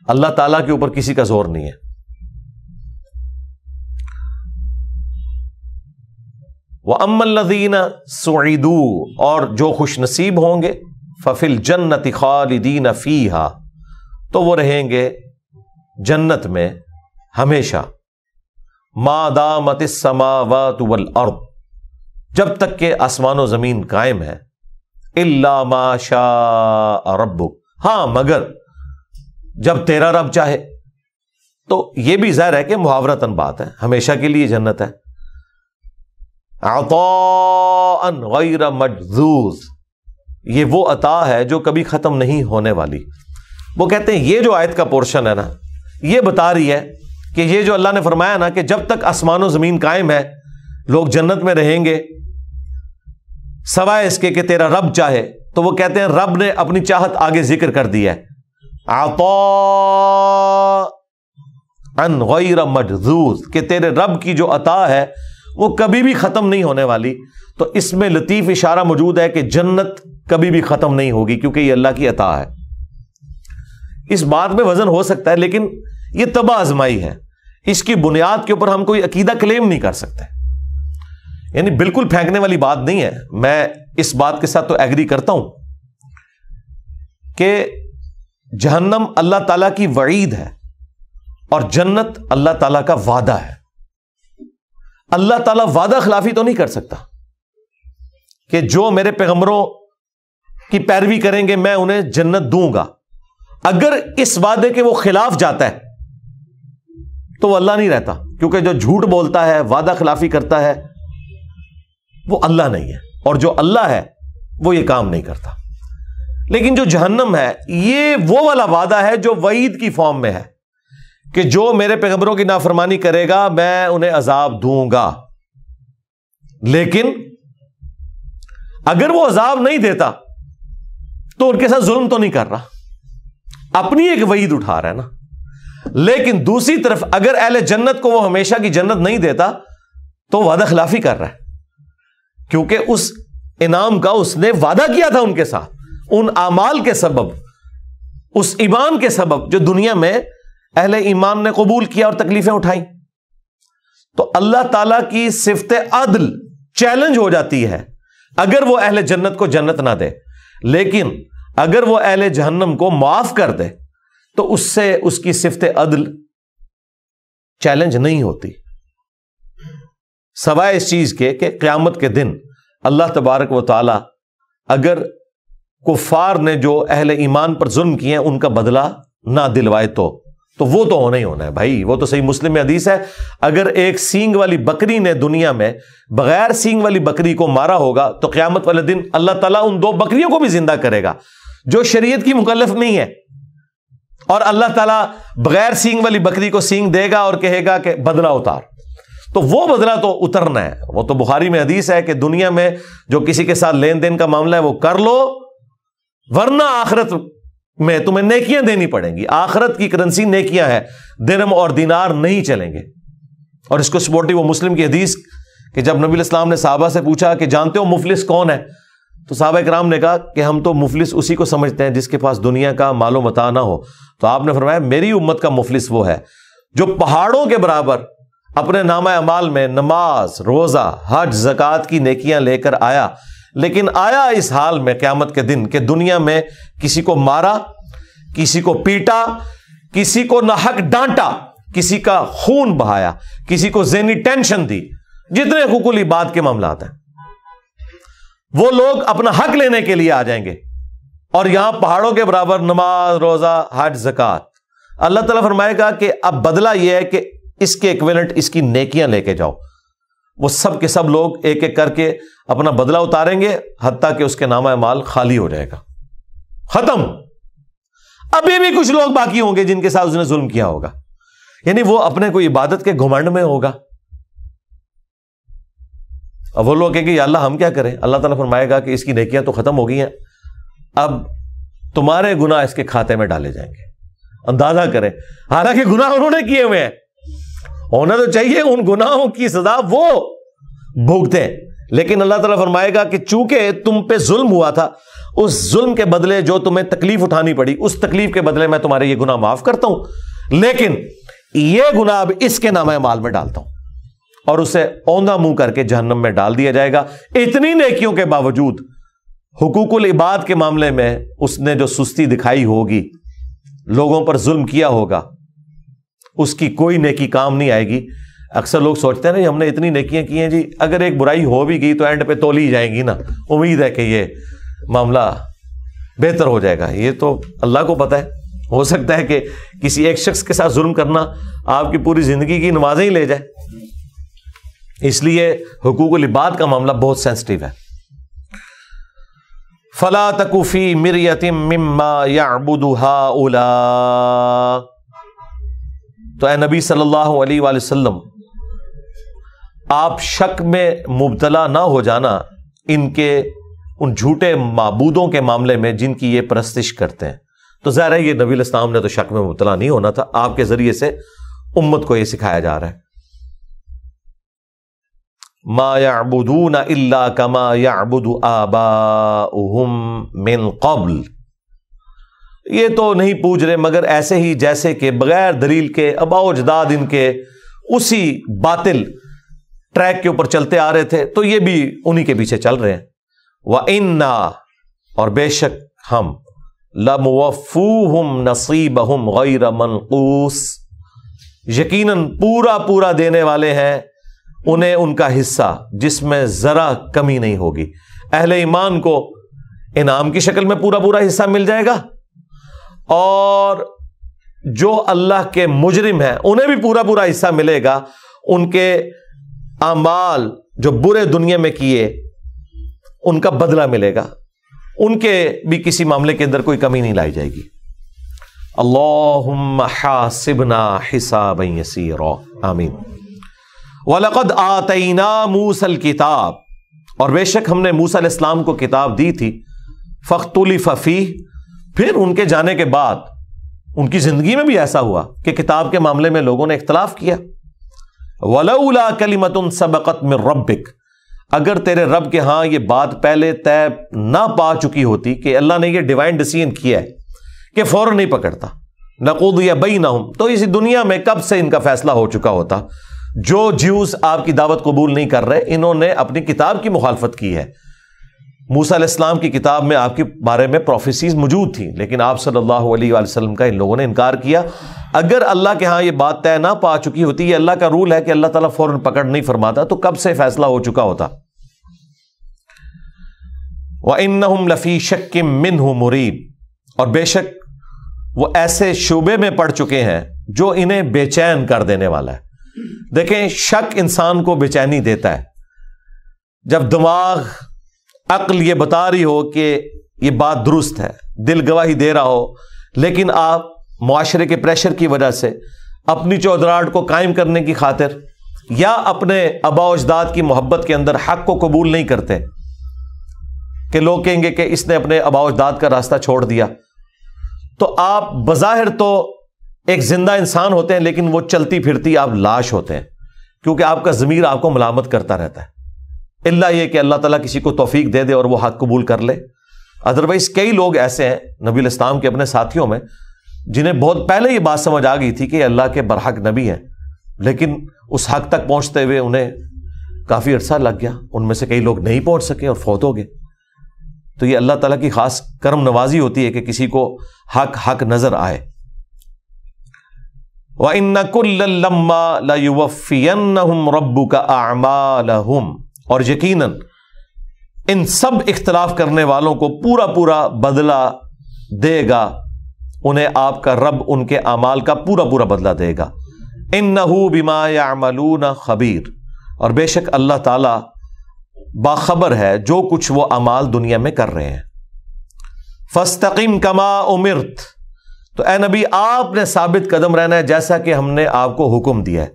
Speaker 1: اللہ تعالیٰ کے اوپر کسی کا زور نہیں ہے. وَأَمَّا الَّذِينَ سُعِدُوا، اور جو خوش نصیب ہوں گے، فَفِي الْجَنَّةِ خَالِدِينَ فِيهَا، تو وہ رہیں گے جنت میں ہمیشہ، مَا دَامَتِ السَّمَاوَاتُ وَالْأَرْضُ، جب تک کہ آسمان و زمین قائم ہے، إِلَّا مَا شَاءَ رَبُّكَ، ہاں مگر جب تیرا رب چاہے. تو یہ بھی ظاہر ہے کہ محاورتاً بات ہے، ہمیشہ کے لیے جنت ہے. عطاء غیر مجذوذ، یہ وہ عطا ہے جو کبھی ختم نہیں ہونے والی. وہ کہتے ہیں یہ جو آیت کا پورشن ہے نا، یہ بتا رہی ہے کہ یہ جو اللہ نے فرمایا نا کہ جب تک آسمان و زمین قائم ہے لوگ جنت میں رہیں گے سوائے اس کے کہ تیرا رب چاہے. تو وہ کہتے ہیں رب نے اپنی چاہت آگے ذکر کر دی ہے، عطاء غیر مجذوذ، کہ تیرے رب کی جو عطا ہے وہ کبھی بھی ختم نہیں ہونے والی. تو اس میں لطیف اشارہ موجود ہے کہ جنت کبھی بھی ختم نہیں ہوگی کیونکہ یہ اللہ کی عطا ہے. اس بات میں وزن ہو سکتا ہے لیکن یہ تباہ آزمائی ہے، اس کی بنیاد کے اوپر ہم کوئی عقیدہ کلیم نہیں کر سکتے. یعنی بالکل پھینکنے والی بات نہیں ہے. میں اس بات کے ساتھ تو ایگری کرتا ہوں کہ جہنم اللہ تعالیٰ کی وعید ہے اور جنت اللہ تعالیٰ کا وعدہ ہے. اللہ تعالیٰ وعدہ خلافی تو نہیں کر سکتا کہ جو میرے پیغمبروں کی پیروی کریں گے میں انہیں جنت دوں گا. اگر اس وعدے کے وہ خلاف جاتا ہے تو وہ اللہ نہیں رہتا، کیونکہ جو جھوٹ بولتا ہے، وعدہ خلافی کرتا ہے، وہ اللہ نہیں ہے، اور جو اللہ ہے وہ یہ کام نہیں کرتا. لیکن جو جہنم ہے یہ وہ والا وعدہ ہے جو وعید کی فارم میں ہے کہ جو میرے پیغمبروں کی نافرمانی کرے گا میں انہیں عذاب دوں گا، لیکن اگر وہ عذاب نہیں دیتا تو ان کے ساتھ ظلم تو نہیں کر رہا، اپنی ایک وعید اٹھا رہا ہے نا۔ لیکن دوسری طرف اگر اہل جنت کو وہ ہمیشہ کی جنت نہیں دیتا تو وعدہ خلافی کر رہا ہے، کیونکہ اس انعام کا اس نے وعدہ کیا تھا ان کے ساتھ، ان اعمال کے سبب، اس ایمان کے سبب جو دنیا میں اہل ایمان نے قبول کیا اور تکلیفیں اٹھائیں۔ تو اللہ تعالیٰ کی صفت عدل چیلنج ہو جاتی ہے اگر وہ اہل جنت کو جنت نہ دے، لیکن اگر وہ اہل جہنم کو معاف کر دے تو اس سے اس کی صفت عدل چیلنج نہیں ہوتی، سوائے اس چیز کے کہ قیامت کے دن اللہ تبارک و تعالی اگر کفار نے جو اہل ایمان پر ظلم کیے ہیں ان کا بدلہ نہ دلوائے تو وہ تو ہونا ہی ہونا ہے بھائی، وہ تو صحیح مسلم میں حدیث ہے، اگر ایک سینگ والی بکری نے دنیا میں بغیر سینگ والی بکری کو مارا ہوگا تو قیامت والے دن اللہ تعالیٰ ان 2 بکریوں کو بھی زندہ کرے گا جو شریعت کی مکلف نہیں ہے، اور اللہ تعالیٰ بغیر سینگ والی بکری کو سینگ دے گا اور کہے گا کہ بدلہ اتار، تو وہ بدلہ تو اترنا ہے۔ وہ تو بخاری میں حدیث ہے کہ دنیا میں جو کسی کے ساتھ لین دین کا معاملہ ہے وہ کر لو، ورنہ آخرت میں تمہیں نیکیاں دینی پڑیں گی، آخرت کی کرنسی نیکیاں ہے، درہم اور دینار نہیں چلیں گے۔ اور اس کو سپورٹی وہ مسلم کی حدیث کہ جب نبی الاسلام نے صحابہ سے پوچھا کہ جانتے ہو مفلس کون ہے، تو صحابہ کرام نے کہا کہ ہم تو مفلس اسی کو سمجھتے ہیں جس کے پاس دنیا کا مال و متاع نہ ہو۔ تو آپ نے فرمایا میری امت کا مفلس وہ ہے جو پہاڑوں کے برابر اپنے نامہ اعمال میں نماز، روزہ، حج، زکوٰۃ کی نیکیاں لے کر آیا، لیکن آیا اس حال میں قیامت کے دن کہ دنیا میں کسی کو مارا، کسی کو پیٹا، کسی کو ناحق ڈانٹا، کسی کا خون بہایا، کسی کو ذہنی ٹینشن دی، جتنے حقوق العباد کے معاملات ہیں وہ لوگ اپنا حق لینے کے لیے آ جائیں گے، اور یہاں پہاڑوں کے برابر نماز، روزہ، حج، زکوٰۃ۔ اللہ تعالیٰ فرمائے گا کہ اب بدلہ یہ ہے کہ اس کے ایکویلنٹ اس کی نیکیاں لے کے جاؤ۔ وہ سب کے سب لوگ ایک ایک کر کے اپنا بدلہ اتاریں گے حتیٰ کہ اس کے نامہ اعمال خالی ہو جائے گا، ختم۔ ابھی بھی کچھ لوگ باقی ہوں گے جن کے ساتھ اس نے ظلم کیا ہوگا، یعنی وہ اپنے کوئی عبادت کے گھمنڈ میں ہوگا۔ اب وہ لوگ کہیں گے یا اللہ ہم کیا کریں؟ اللہ تعالیٰ فرمائے گا کہ اس کی نیکیاں تو ختم ہو گئی ہیں، اب تمہارے گناہ اس کے کھاتے میں ڈالے جائیں گے۔ اندازہ کریں، حالانکہ گناہ انہوں نے کیے ہوئے ہیں، ہونا تو چاہیے ان گناہوں کی سزا وہ بھوگتے ہیں، لیکن اللہ تعالیٰ فرمائے گا کہ چونکہ تم پہ ظلم ہوا تھا، اس ظلم کے بدلے جو تمہیں تکلیف اٹھانی پڑی، اس تکلیف کے بدلے میں تمہارے یہ گناہ معاف کرتا ہوں، لیکن یہ گناہ اب اس کے نامہ اعمال میں ڈالتا ہوں، اور اسے اوندھا منہ کر کے جہنم میں ڈال دیا جائے گا۔ اتنی نیکیوں کے باوجود حقوق العباد کے معاملے میں اس نے جو سستی دکھائی ہوگی، لوگوں پر ظلم کیا ہوگا، اس کی کوئی نیکی کام نہیں آئے گی۔ اکثر لوگ سوچتے ہیں نا ہم نے اتنی نیکیاں کی ہیں جی، اگر ایک برائی ہو بھی گئی تو اینڈ پہ تولی جائے گی نا، امید ہے کہ یہ معاملہ بہتر ہو جائے گا۔ یہ تو اللہ کو پتہ ہے، ہو سکتا ہے کہ کسی ایک شخص کے ساتھ ظلم کرنا آپ کی پوری زندگی کی نمازیں ہی لے جائے۔ اس لیے حقوق العباد کا معاملہ بہت سینسٹیو ہے۔ فَلَا تَكُ فِي مِرْيَةٍ مِّمَّا يَعْبُدُ هَٰؤُلَاءِ، تو اے نبی صلی اللہ علیہ وآلہ وسلم آپ شک میں مبتلا نہ ہو جانا ان جھوٹے معبودوں کے معاملے میں جن کی یہ پرستش کرتے ہیں۔ تو ظاہر ہے یہ نبی علیہ السلام نے تو شک میں مبتلا نہیں ہونا تھا، آپ کے ذریعے سے امت کو یہ سکھایا جا رہا ہے۔ ما يعبدون الا كما يعبد آباؤهم من قبل، یہ تو نہیں پوج رہے مگر ایسے ہی جیسے کہ بغیر دلیل کے آباء و اجداد ان کے اسی باطل ٹریک کے اوپر چلتے آ رہے تھے، تو یہ بھی انہی کے پیچھے چل رہے ہیں۔ وَإِنَّا، اور بے شک ہم، لَمُوَفُّوهُمْ نَصِيبَهُمْ غَيْرَ مَنْقُوصٍ، یقیناً پورا دینے والے ہیں انہیں ان کا حصہ جس میں ذرا کمی نہیں ہوگی۔ اہل ایمان کو انعام کی شکل میں پورا حصہ مل جائے گا، اور جو اللہ کے مجرم ہیں انہیں بھی پورا حصہ ملے گا، ان کے اعمال جو برے دنیا میں کیے ان کا بدلہ ملے گا۔ ان کے بھی کسی معاملے کے اندر کوئی کمی نہیں لائی جائے گی. اللہم حاسبنا حسابا یسیرا، آمین. وَلَقَدْ آتَيْنَا مُوسَى الْكِتَابَ، اور بے شک ہم نے موسیٰ علیہ السلام کو کتاب دی تھی. فَاخْتُلِفَ فِيهِ، پھر ان کے جانے کے بعد ان کی زندگی میں بھی ایسا ہوا کہ کتاب کے معاملے میں لوگوں نے اختلاف کیا. وَلَوْلَا كَلِمَةٌ سَبَقَتْ مِنْ رَبِّكَ، اگر تیرے رب کے ہاں یہ بات پہلے طے نہ پا چکی ہوتی کہ اللہ نے یہ ڈیوائن ڈیسیژن کیا ہے کہ فوراً نہیں پکڑتا، لَقُضِيَ بَيْنَهُمْ، تو اس دنیا میں کب سے ان کا فیصلہ ہو چکا ہوتا. جو جیوز آپ کی دعوت قبول نہیں کر رہے، انہوں نے اپنی کتاب کی مخالفت کی ہے. موسیٰ علیہ السلام کی کتاب میں آپ کے بارے میں پروفیسیز موجود تھیں، لیکن آپ صلی اللہ علیہ وآلہ وسلم کا ان لوگوں نے انکار کیا. اگر اللہ کے ہاں یہ بات طے نہ پا چکی ہوتی، یہ اللہ کا رول ہے کہ اللہ تعالیٰ فوراً پکڑ نہیں فرماتا، تو کب سے فیصلہ ہو چکا ہوتا. وَإِنَّهُمْ لَفِي شَكٍّ مِّنْهُ مُرِيبٍ، اور بے شک وہ ایسے شعبے میں پڑ چکے ہیں جو انہیں بے چین کر دینے والا ہے. دیکھیں، شک انسان کو بے چینی دیتا ہے. جب دماغ، عقل یہ بتا رہی ہو کہ یہ بات درست ہے، دل گواہی دے رہا ہو، لیکن آپ معاشرے کے پریشر کی وجہ سے اپنی چودراہٹ کو قائم کرنے کی خاطر یا اپنے آباء و اجداد کی محبت کے اندر حق کو قبول نہیں کرتے کہ لوگ کہیں گے کہ اس نے اپنے آباء و اجداد کا راستہ چھوڑ دیا، تو آپ بظاہر تو ایک زندہ انسان ہوتے ہیں، لیکن وہ چلتی پھرتی آپ لاش ہوتے ہیں، کیونکہ آپ کا ضمیر آپ کو ملامت کرتا رہتا ہے. اللہ یہ کہ اللہ تعالیٰ کسی کو توفیق دے دے اور وہ حق قبول کر لے. ادروائز کئی لوگ ایسے ہیں نبی علیہ السلام کے اپنے ساتھیوں میں جنہیں بہت پہلے یہ بات سمجھ آ گئی تھی کہ اللہ کے برحق نبی ہیں، لیکن اس حق تک پہنچتے ہوئے انہیں کافی عرصہ لگ گیا. ان میں سے کئی لوگ نہیں پہنچ سکے اور فوت ہو گئے. تو یہ اللہ تعالیٰ کی خاص کرم نوازی ہوتی ہے کہ کسی کو حق نظر آئے. وَإِنَّ كُلًّا لَمَّا لَيُوَفِّيَنَّهُمْ رَبُّكَ أَعْمَالَهُمْ، اور یقیناً ان سب اختلاف کرنے والوں کو پورا بدلہ دے گا انہیں آپ کا رب، ان کے اعمال کا پورا بدلہ دے گا. إِنَّهُ بِمَا يَعْمَلُونَ خَبِيرٌ، اور بے شک اللہ تعالیٰ باخبر ہے جو کچھ وہ اعمال دنیا میں کر رہے ہیں. فَاسْتَقِمْ كَمَا أُمِرْتَ، تو اے نبی آپ نے ثابت قدم رہنا ہے جیسا کہ ہم نے آپ کو حکم دیا ہے،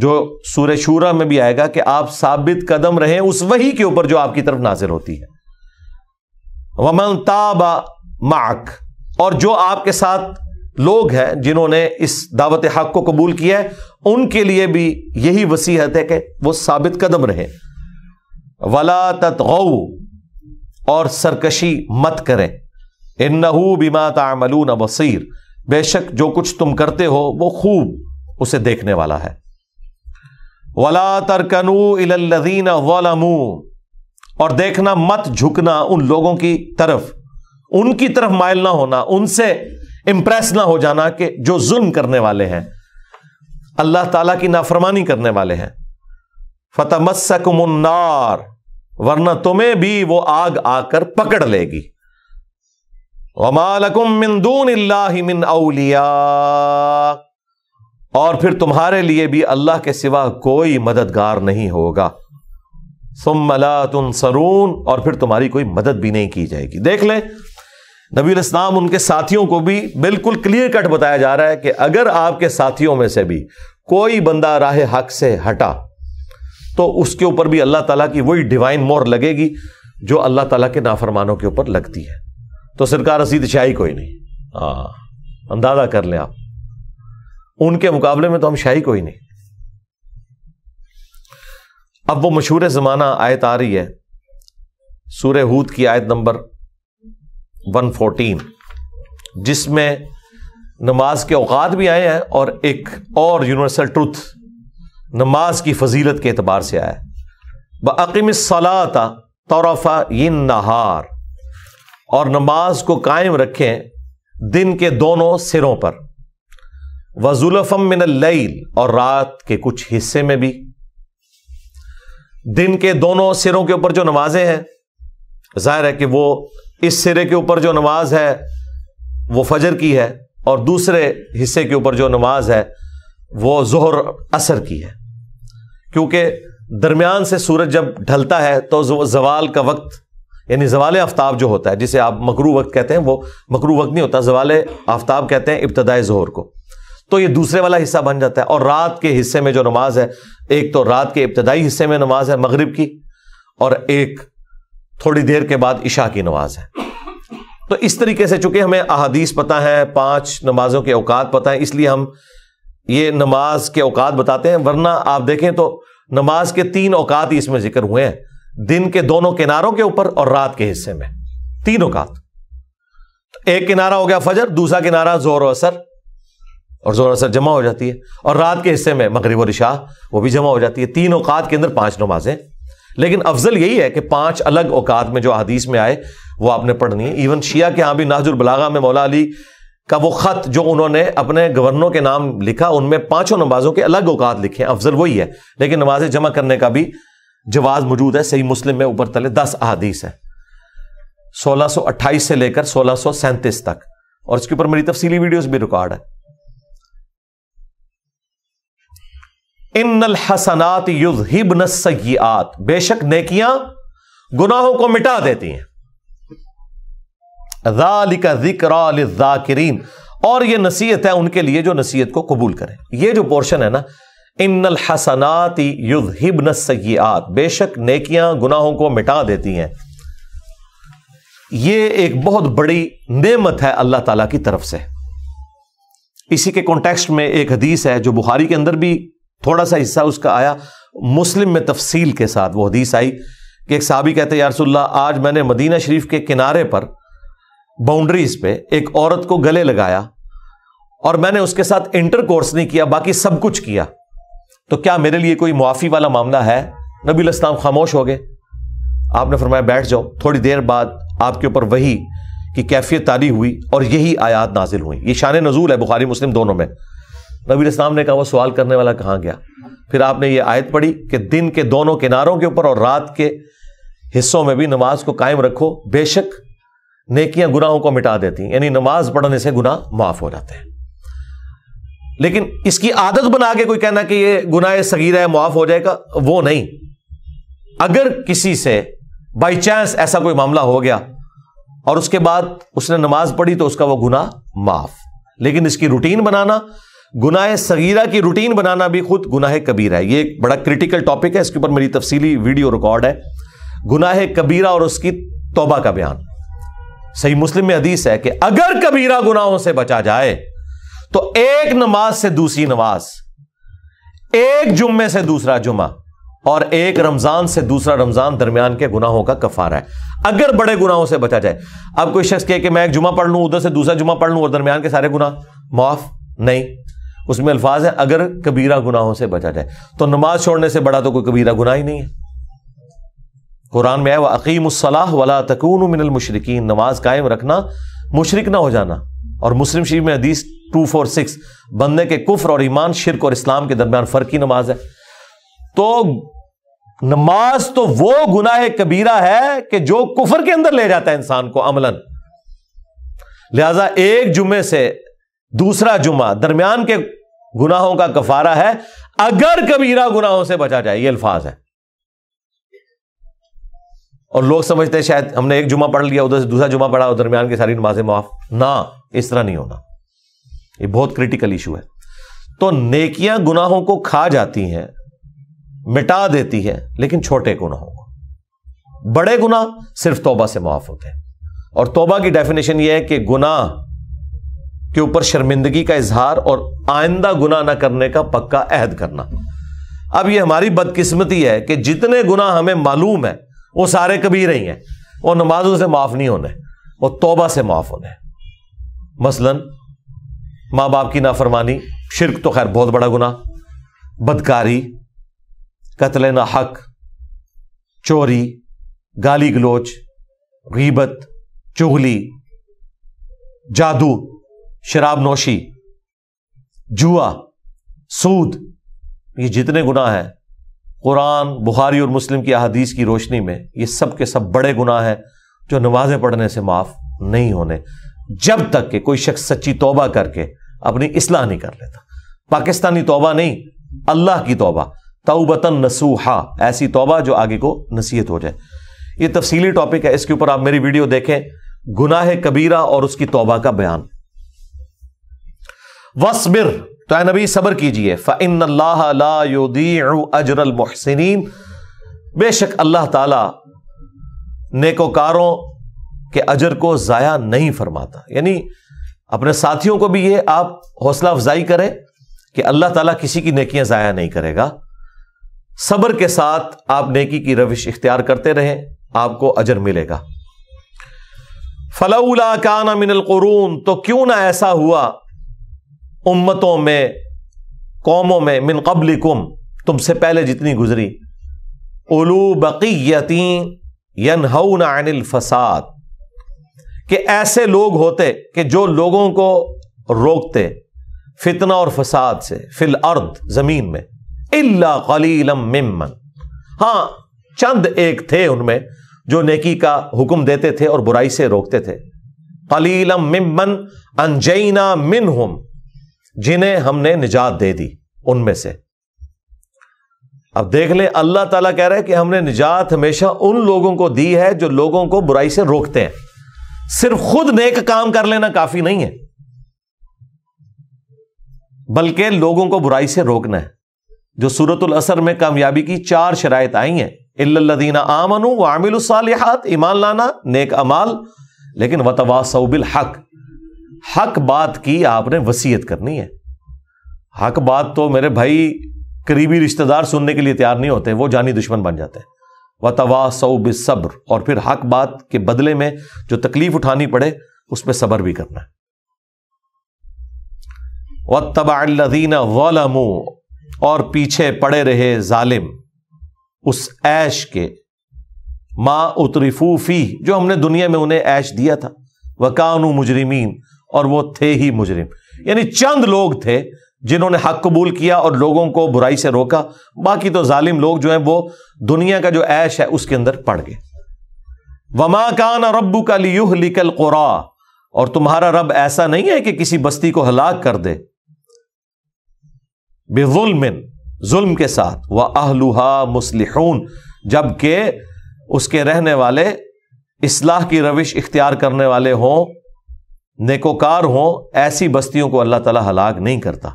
Speaker 1: جو سورہ شورى میں بھی آئے گا کہ آپ ثابت قدم رہیں اس وحی کے اوپر جو آپ کی طرف نازل ہوتی ہے. وَمَنْ تَابَ مَعَكَ، اور جو آپ کے ساتھ لوگ ہیں جنہوں نے اس دعوت حق کو قبول کیا ہے، ان کے لیے بھی یہی وصیت ہے کہ وہ ثابت قدم رہیں. وَلَا تَطْغَوْا، اور سرکشی مت کریں. إِنَّهُ بِمَا تَعْمَلُونَ بَصِيرٌ، بے شک جو کچھ تم کرتے ہو وہ خوب اسے دیکھنے والا ہے. وَلَا تَرْكَنُوا إِلَى الَّذِينَ ظَلَمُوا، اور دیکھنا مت جھکنا ان لوگوں کی طرف، ان کی طرف مائل نہ ہونا، ان سے امپریس نہ ہو جانا کہ جو ظلم کرنے والے ہیں، اللہ تعالیٰ کی نافرمانی کرنے والے ہیں. فَتَمَسَّكُمُ النَّارُ، ورنہ تمہیں بھی وہ آگ آ کر پکڑ لے گی. وَمَا لَكُم مِّن دُونِ اللَّهِ مِّنْ أَوْلِيَاءَ، اور پھر تمہارے لیے بھی اللہ کے سوا کوئی مددگار نہیں ہوگا. ثُمَّ لَا تُنصَرُونَ، اور پھر تمہاری کوئی مدد بھی نہیں کی جائے گی. دیکھ لیں نبی علیہ السلام ان کے ساتھیوں کو بھی بالکل کلیئر کٹ بتایا جا رہا ہے کہ اگر آپ کے ساتھیوں میں سے بھی کوئی بندہ راہ حق سے ہٹا تو اس کے اوپر بھی اللہ تعالیٰ کی وہی ڈیوائن مور لگے گی جو اللہ تعالیٰ کے نافرمانوں کے اوپر لگتی ہے. تو سرکار رسید شاہی کوئی نہیں. اندازہ کر لیں آپ، ان کے مقابلے میں تو ہم شاہی کوئی نہیں. اب وہ مشہور زمانہ آیت آ رہی ہے، سورہ ہود کی آیت نمبر 114، جس میں نماز کے اوقات بھی آئے ہیں اور ایک اور یونیورسل ٹروتھ نماز کی فضیلت کے اعتبار سے آیا ہے. وَأَقِمِ الصَّلَاةَ طَرَفَيِ النَّهَارِ، اور نماز کو قائم رکھیں دن کے دونوں سروں پر. وَزُلَفًا مِّنَ اللَّيْلِ، اور رات کے کچھ حصے میں بھی. دن کے دونوں سروں کے اوپر جو نمازیں ہیں، ظاہر ہے کہ وہ اس سرے کے اوپر جو نماز ہے وہ فجر کی ہے، اور دوسرے حصے کے اوپر جو نماز ہے وہ ظہر عصر کی ہے، کیونکہ درمیان سے سورج جب ڈھلتا ہے تو زوال کا وقت یعنی زوال آفتاب جو ہوتا ہے جسے آپ مکروہ وقت کہتے ہیں، وہ مکروہ وقت نہیں ہوتا، زوال آفتاب کہتے ہیں ابتدائے ظہر کو، تو یہ دوسرے والا حصہ بن جاتا ہے۔ اور رات کے حصے میں جو نماز ہے، ایک تو رات کے ابتدائی حصے میں نماز ہے مغرب کی، اور ایک تھوڑی دیر کے بعد عشاء کی نماز ہے۔ تو اس طریقے سے چونکہ ہمیں احادیث پتہ ہیں، 5 نمازوں کے اوقات پتہ ہیں، اس لیے ہم یہ نماز کے اوقات بتاتے ہیں، ورنہ آپ دیکھیں تو نماز کے 3 اوقات ہی اس میں ذکر ہوئے ہیں، دن کے دونوں کناروں کے اوپر اور رات کے حصے میں 3 اوقات۔ ایک کنارہ ہو گیا فجر، دوسرا کنارہ ظہر و عصر، اور ظہر و عصر جمع ہو جاتی ہے، اور رات کے حصے میں مغرب اور عشاء وہ بھی جمع ہو جاتی ہے۔ 3 اوقات کے اندر 5 نمازیں، لیکن افضل یہی ہے کہ 5 الگ اوقات میں جو حدیث میں آئے وہ آپ نے پڑھنی ہے۔ ایون شیعہ کے ہاں بھی نہج البلاغہ میں مولا علی کا وہ خط جو انہوں نے اپنے گورنروں کے نام لکھا، ان میں 5 نمازوں کے الگ اوقات لکھے ہیں، افضل وہی ہے، لیکن نمازیں جمع کرنے کا بھی جواز موجود ہے۔ صحیح مسلم میں اوپر تلے 10 احادیث ہیں، 1628 سے لے کر 1637 تک، اور اس کے اوپر میری تفصیلی ویڈیوز بھی ریکارڈ ہے۔ ان الحسنات یذہبن السیئات، بے شک نیکیاں گناہوں کو مٹا دیتی ہیں۔ ذالک ذکریٰ للذاکرین، اور یہ نصیحت ہے ان کے لیے جو نصیحت کو قبول کریں۔ یہ جو پورشن ہے نا، ان الحسنات یذہبن السیئات، بے شک نیکیاں گناہوں کو مٹا دیتی ہیں، یہ ایک بہت بڑی نعمت ہے اللہ تعالیٰ کی طرف سے۔ اسی کے کانٹیکسٹ میں ایک حدیث ہے جو بخاری کے اندر بھی تھوڑا سا حصہ اس کا آیا، مسلم میں تفصیل کے ساتھ وہ حدیث آئی کہ ایک صحابی کہتے ہیں یا رسول اللہ، آج میں نے مدینہ شریف کے کنارے پر باؤنڈریز پہ ایک عورت کو گلے لگایا اور میں نے اس کے ساتھ انٹر کورس نہیں کیا، باقی سب کچھ کیا، تو کیا میرے لیے کوئی معافی والا معاملہ ہے؟ نبی علیہ السلام خاموش ہو گئے۔ آپ نے فرمایا بیٹھ جاؤ۔ تھوڑی دیر بعد آپ کے اوپر وحی کی کیفیت طاری ہوئی اور یہی آیات نازل ہوئی۔ یہ شان نزول ہے بخاری مسلم دونوں میں۔ نبی علیہ السلام نے کہا وہ سوال کرنے والا کہاں گیا؟ پھر آپ نے یہ آیت پڑھی کہ دن کے دونوں کناروں کے اوپر اور رات کے حصوں میں بھی نماز کو قائم رکھو، بے شک نیکیاں گناہوں کو مٹا دیتی ہیں، یعنی نماز پڑھنے سے گناہ معاف ہو جاتے ہیں۔ لیکن اس کی عادت بنا کے کوئی کہنا کہ یہ گناہ صغیرہ ہے معاف ہو جائے گا، وہ نہیں۔ اگر کسی سے بائی چانس ایسا کوئی معاملہ ہو گیا اور اس کے بعد اس نے نماز پڑھی تو اس کا وہ گناہ معاف، لیکن اس کی روٹین بنانا، گناہ صغیرہ کی روٹین بنانا بھی خود گناہ کبیرہ ہے۔ یہ ایک بڑا کریٹیکل ٹاپک ہے، اس کے اوپر میری تفصیلی ویڈیو ریکارڈ ہے، گناہ کبیرہ اور اس کی توبہ کا بیان۔ صحیح مسلم میں حدیث ہے کہ اگر کبیرہ گناہوں سے بچا جائے تو ایک نماز سے دوسری نماز، ایک جمعے سے دوسرا جمعہ، اور ایک رمضان سے دوسرا رمضان درمیان کے گناہوں کا کفارہ ہے، اگر بڑے گناہوں سے بچا جائے۔ اب کوئی شخص کہے کہ میں ایک جمعہ پڑھ لوں، ادھر سے دوسرا جمعہ پڑھ لوں اور درمیان کے سارے گناہ معاف، نہیں، اس میں الفاظ ہے اگر کبیرہ گناہوں سے بچا جائے۔ تو نماز چھوڑنے سے بڑا تو کوئی کبیرہ گناہ ہی نہیں ہے۔ قرآن میں ہے وَأَقِیمُوا الصَّلَاةَ وَلَا تَكُونُوا مِنَ الْمُشْرِکِینَ، نماز قائم رکھنا، مشرک نہ ہو جانا۔ اور مسلم شریف میں حدیث 246، بندے کے کفر اور ایمان، شرک اور اسلام کے درمیان فرق کی نماز ہے۔ تو نماز تو وہ گناہ کبیرہ ہے کہ جو کفر کے اندر لے جاتا ہے انسان کو عملاً، لہذا ایک جمعے سے دوسرا جمعہ درمیان کے گناہوں کا کفارہ ہے اگر کبیرہ گناہوں سے بچا جائے، یہ الفاظ ہے۔ اور لوگ سمجھتے ہیں شاید ہم نے ایک جمعہ پڑھ لیا، ادھر سے دوسرا جمعہ پڑھا اور درمیان کی ساری نمازیں معاف، نہ، اس طرح نہیں ہونا، یہ بہت کریٹیکل ایشو ہے۔ تو نیکیاں گناہوں کو کھا جاتی ہیں، مٹا دیتی ہے، لیکن چھوٹے گناہوں کو، بڑے گناہ صرف توبہ سے معاف ہوتے ہیں۔ اور توبہ کی ڈیفینیشن یہ ہے کہ گناہ کے اوپر شرمندگی کا اظہار اور آئندہ گناہ نہ کرنے کا پکا عہد کرنا۔ اب یہ ہماری بدقسمتی ہے کہ جتنے گناہ ہمیں معلوم ہے وہ سارے کبیرہ ہی ہیں، وہ نمازوں سے معاف نہیں ہونے، وہ توبہ سے معاف ہونے۔ مثلا ماں باپ کی نافرمانی، شرک تو خیر بہت بڑا گناہ، بدکاری، قتل ناحق، چوری، گالی گلوچ، غیبت، چغلی، جادو، شراب نوشی، جوا، سود، یہ جتنے گناہ ہیں قرآن، بخاری اور مسلم کی احادیث کی روشنی میں یہ سب کے سب بڑے گناہ ہیں جو نمازیں پڑھنے سے معاف نہیں ہونے، جب تک کہ کوئی شخص سچی توبہ کر کے اپنی اصلاح نہیں کر لیتا۔ پاکستانی توبہ نہیں، اللہ کی توبہ، توبۃ نصوحا، ایسی توبہ جو آگے کو نصیحت ہو جائے۔ یہ تفصیلی ٹاپک ہے، اس کے اوپر آپ میری ویڈیو دیکھیں، گناہ کبیرہ اور اس کی توبہ کا بیان۔ وَاصْبِرْ، تو اے نبی صبر کیجئے، فَإِنَّ اللَّهَ لَا يُضِيعُ أَجْرَ الْمُحْسِنِينَ، بے شک اللہ تعالی نیکوکاروں کے اجر کو ضائع نہیں فرماتا۔ یعنی اپنے ساتھیوں کو بھی یہ آپ حوصلہ افزائی کریں کہ اللہ تعالیٰ کسی کی نیکیاں ضائع نہیں کرے گا۔ صبر کے ساتھ آپ نیکی کی روش اختیار کرتے رہیں، آپ کو اجر ملے گا۔ فَلَوْلَا كَانَ مِنَ الْقُرُونِ، تو کیوں نہ ایسا ہوا امتوں میں، قوموں میں، من قبلکم، تم سے پہلے جتنی گزری، اولو بقیۃ ینہون عن الفساد، کہ ایسے لوگ ہوتے کہ جو لوگوں کو روکتے فتنہ اور فساد سے، فی الارض، زمین میں، الا قلیلا ممن، ہاں چند ایک تھے ان میں جو نیکی کا حکم دیتے تھے اور برائی سے روکتے تھے، قلیلا ممن انجینا منہم، جنہیں ہم نے نجات دے دی ان میں سے۔ اب دیکھ لیں، اللہ تعالیٰ کہہ رہے ہیں کہ ہم نے نجات ہمیشہ ان لوگوں کو دی ہے جو لوگوں کو برائی سے روکتے ہیں۔ صرف خود نیک کام کر لینا کافی نہیں ہے، بلکہ لوگوں کو برائی سے روکنا ہے۔ جو سورۃ العصر میں کامیابی کی 4 شرائط آئی ہیں، الا الذین آمنوا وعملوا الصالحات، ایمان لانا، نیک اعمال، لیکن وتواصوا بالحق، حق بات کی آپ نے وصیت کرنی ہے۔ حق بات تو میرے بھائی قریبی رشتہ دار سننے کے لیے تیار نہیں ہوتے، وہ جانی دشمن بن جاتے ہیں۔ وتواصوا بالصبر، اور پھر حق بات کے بدلے میں جو تکلیف اٹھانی پڑے اس پہ صبر بھی کرنا ہے۔ واتبع الذین ظلموا، اور پیچھے پڑے رہے ظالم اس عیش کے، ما اترفوا فیہ، جو ہم نے دنیا میں انہیں عیش دیا تھا، وکانوا مجرمین، اور وہ تھے ہی مجرم۔ یعنی چند لوگ تھے جنہوں نے حق قبول کیا اور لوگوں کو برائی سے روکا، باقی تو ظالم لوگ جو ہیں وہ دنیا کا جو عیش ہے اس کے اندر پڑ گئے۔ وما کان ربک لیہلک القری، اور تمہارا رب ایسا نہیں ہے کہ کسی بستی کو ہلاک کر دے، بظلم، ظلم کے ساتھ، واہلھا مصلحون، جبکہ اس کے رہنے والے اصلاح کی روش اختیار کرنے والے ہوں، نیکوکار ہوں۔ ایسی بستیوں کو اللہ تعالیٰ ہلاک نہیں کرتا۔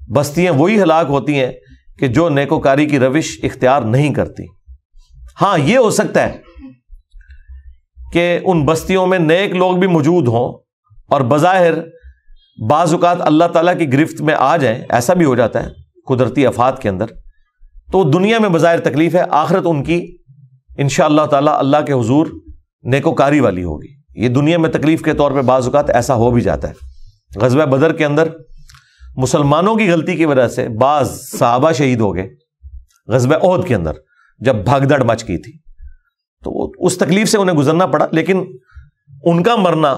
Speaker 1: بستیاں وہی ہلاک ہوتی ہیں کہ جو نیکوکاری کی روش اختیار نہیں کرتی۔ ہاں یہ ہو سکتا ہے کہ ان بستیوں میں نیک لوگ بھی موجود ہوں اور بظاہر بعض اوقات اللہ تعالیٰ کی گرفت میں آ جائیں، ایسا بھی ہو جاتا ہے قدرتی آفات کے اندر، تو دنیا میں بظاہر تکلیف ہے، آخرت ان کی انشاءاللہ تعالیٰ اللہ کے حضور نیکوکاری والی ہوگی۔ یہ دنیا میں تکلیف کے طور پہ بعض اوقات ایسا ہو بھی جاتا ہے۔ غزوہ بدر کے اندر مسلمانوں کی غلطی کی وجہ سے بعض صحابہ شہید ہو گئے۔ غزوہ احد کے اندر جب بھگدڑ مچ گئی تھی تو اس تکلیف سے انہیں گزرنا پڑا، لیکن ان کا مرنا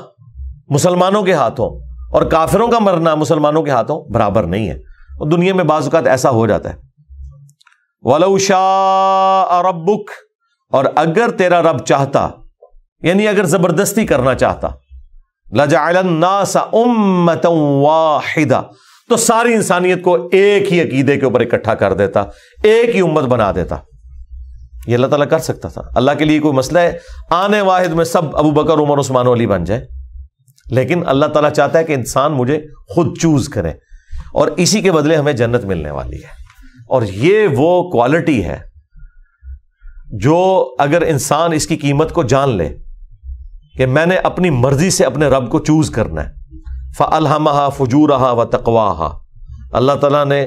Speaker 1: مسلمانوں کے ہاتھوں اور کافروں کا مرنا مسلمانوں کے ہاتھوں برابر نہیں ہے، اور دنیا میں بعض اوقات ایسا ہو جاتا ہے۔ وَلَوْ شَاءَ رَبُّكَ، اور اگر تیرا رب چاہتا، یعنی اگر زبردستی کرنا چاہتا، لَجَعَلَ النَّاسَ أُمَّةً وَاحِدَةً، تو ساری انسانیت کو ایک ہی عقیدے کے اوپر اکٹھا کر دیتا، ایک ہی امت بنا دیتا۔ یہ اللہ تعالیٰ کر سکتا تھا، اللہ کے لیے کوئی مسئلہ ہے آنے واحد میں سب ابو بکر، عمر، عثمان و علی بن جائے، لیکن اللہ تعالیٰ چاہتا ہے کہ انسان مجھے خود چوز کرے، اور اسی کے بدلے ہمیں جنت ملنے والی ہے۔ اور یہ وہ کوالٹی ہے جو اگر انسان اس کی قیمت کو جان لے کہ میں نے اپنی مرضی سے اپنے رب کو چوز کرنا ہے، فَأَلْهَمَهَا فُجُورَهَا وَتَقْوَاهَا، اللہ تعالیٰ نے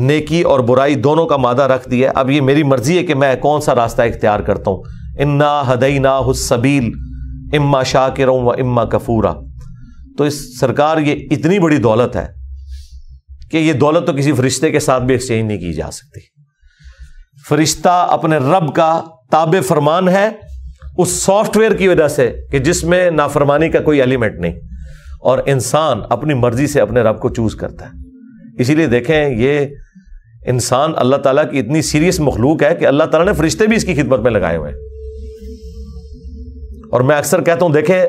Speaker 1: نیکی اور برائی دونوں کا مادہ رکھ دیا۔ اب یہ میری مرضی ہے کہ میں کون سا راستہ اختیار کرتا ہوں۔ اِنَّا هَدَيْنَاهُ السَّبِيلَ إِمَّا شَاكِرًا وَإِمَّا كَفُورًا۔ تو اس سرکار یہ اتنی بڑی دولت ہے کہ یہ دولت تو کسی فرشتے کے ساتھ بھی ایکسچینج نہیں کی جا سکتی۔ فرشتہ اپنے رب کا تابع فرمان ہے اس سافٹ ویئر کی وجہ سے کہ جس میں نافرمانی کا کوئی ایلیمنٹ نہیں، اور انسان اپنی مرضی سے اپنے رب کو چوز کرتا ہے۔ اسی لیے دیکھیں، یہ انسان اللہ تعالیٰ کی اتنی سیریس مخلوق ہے کہ اللہ تعالیٰ نے فرشتے بھی اس کی خدمت میں لگائے ہوئے ہیں۔ اور میں اکثر کہتا ہوں، دیکھیں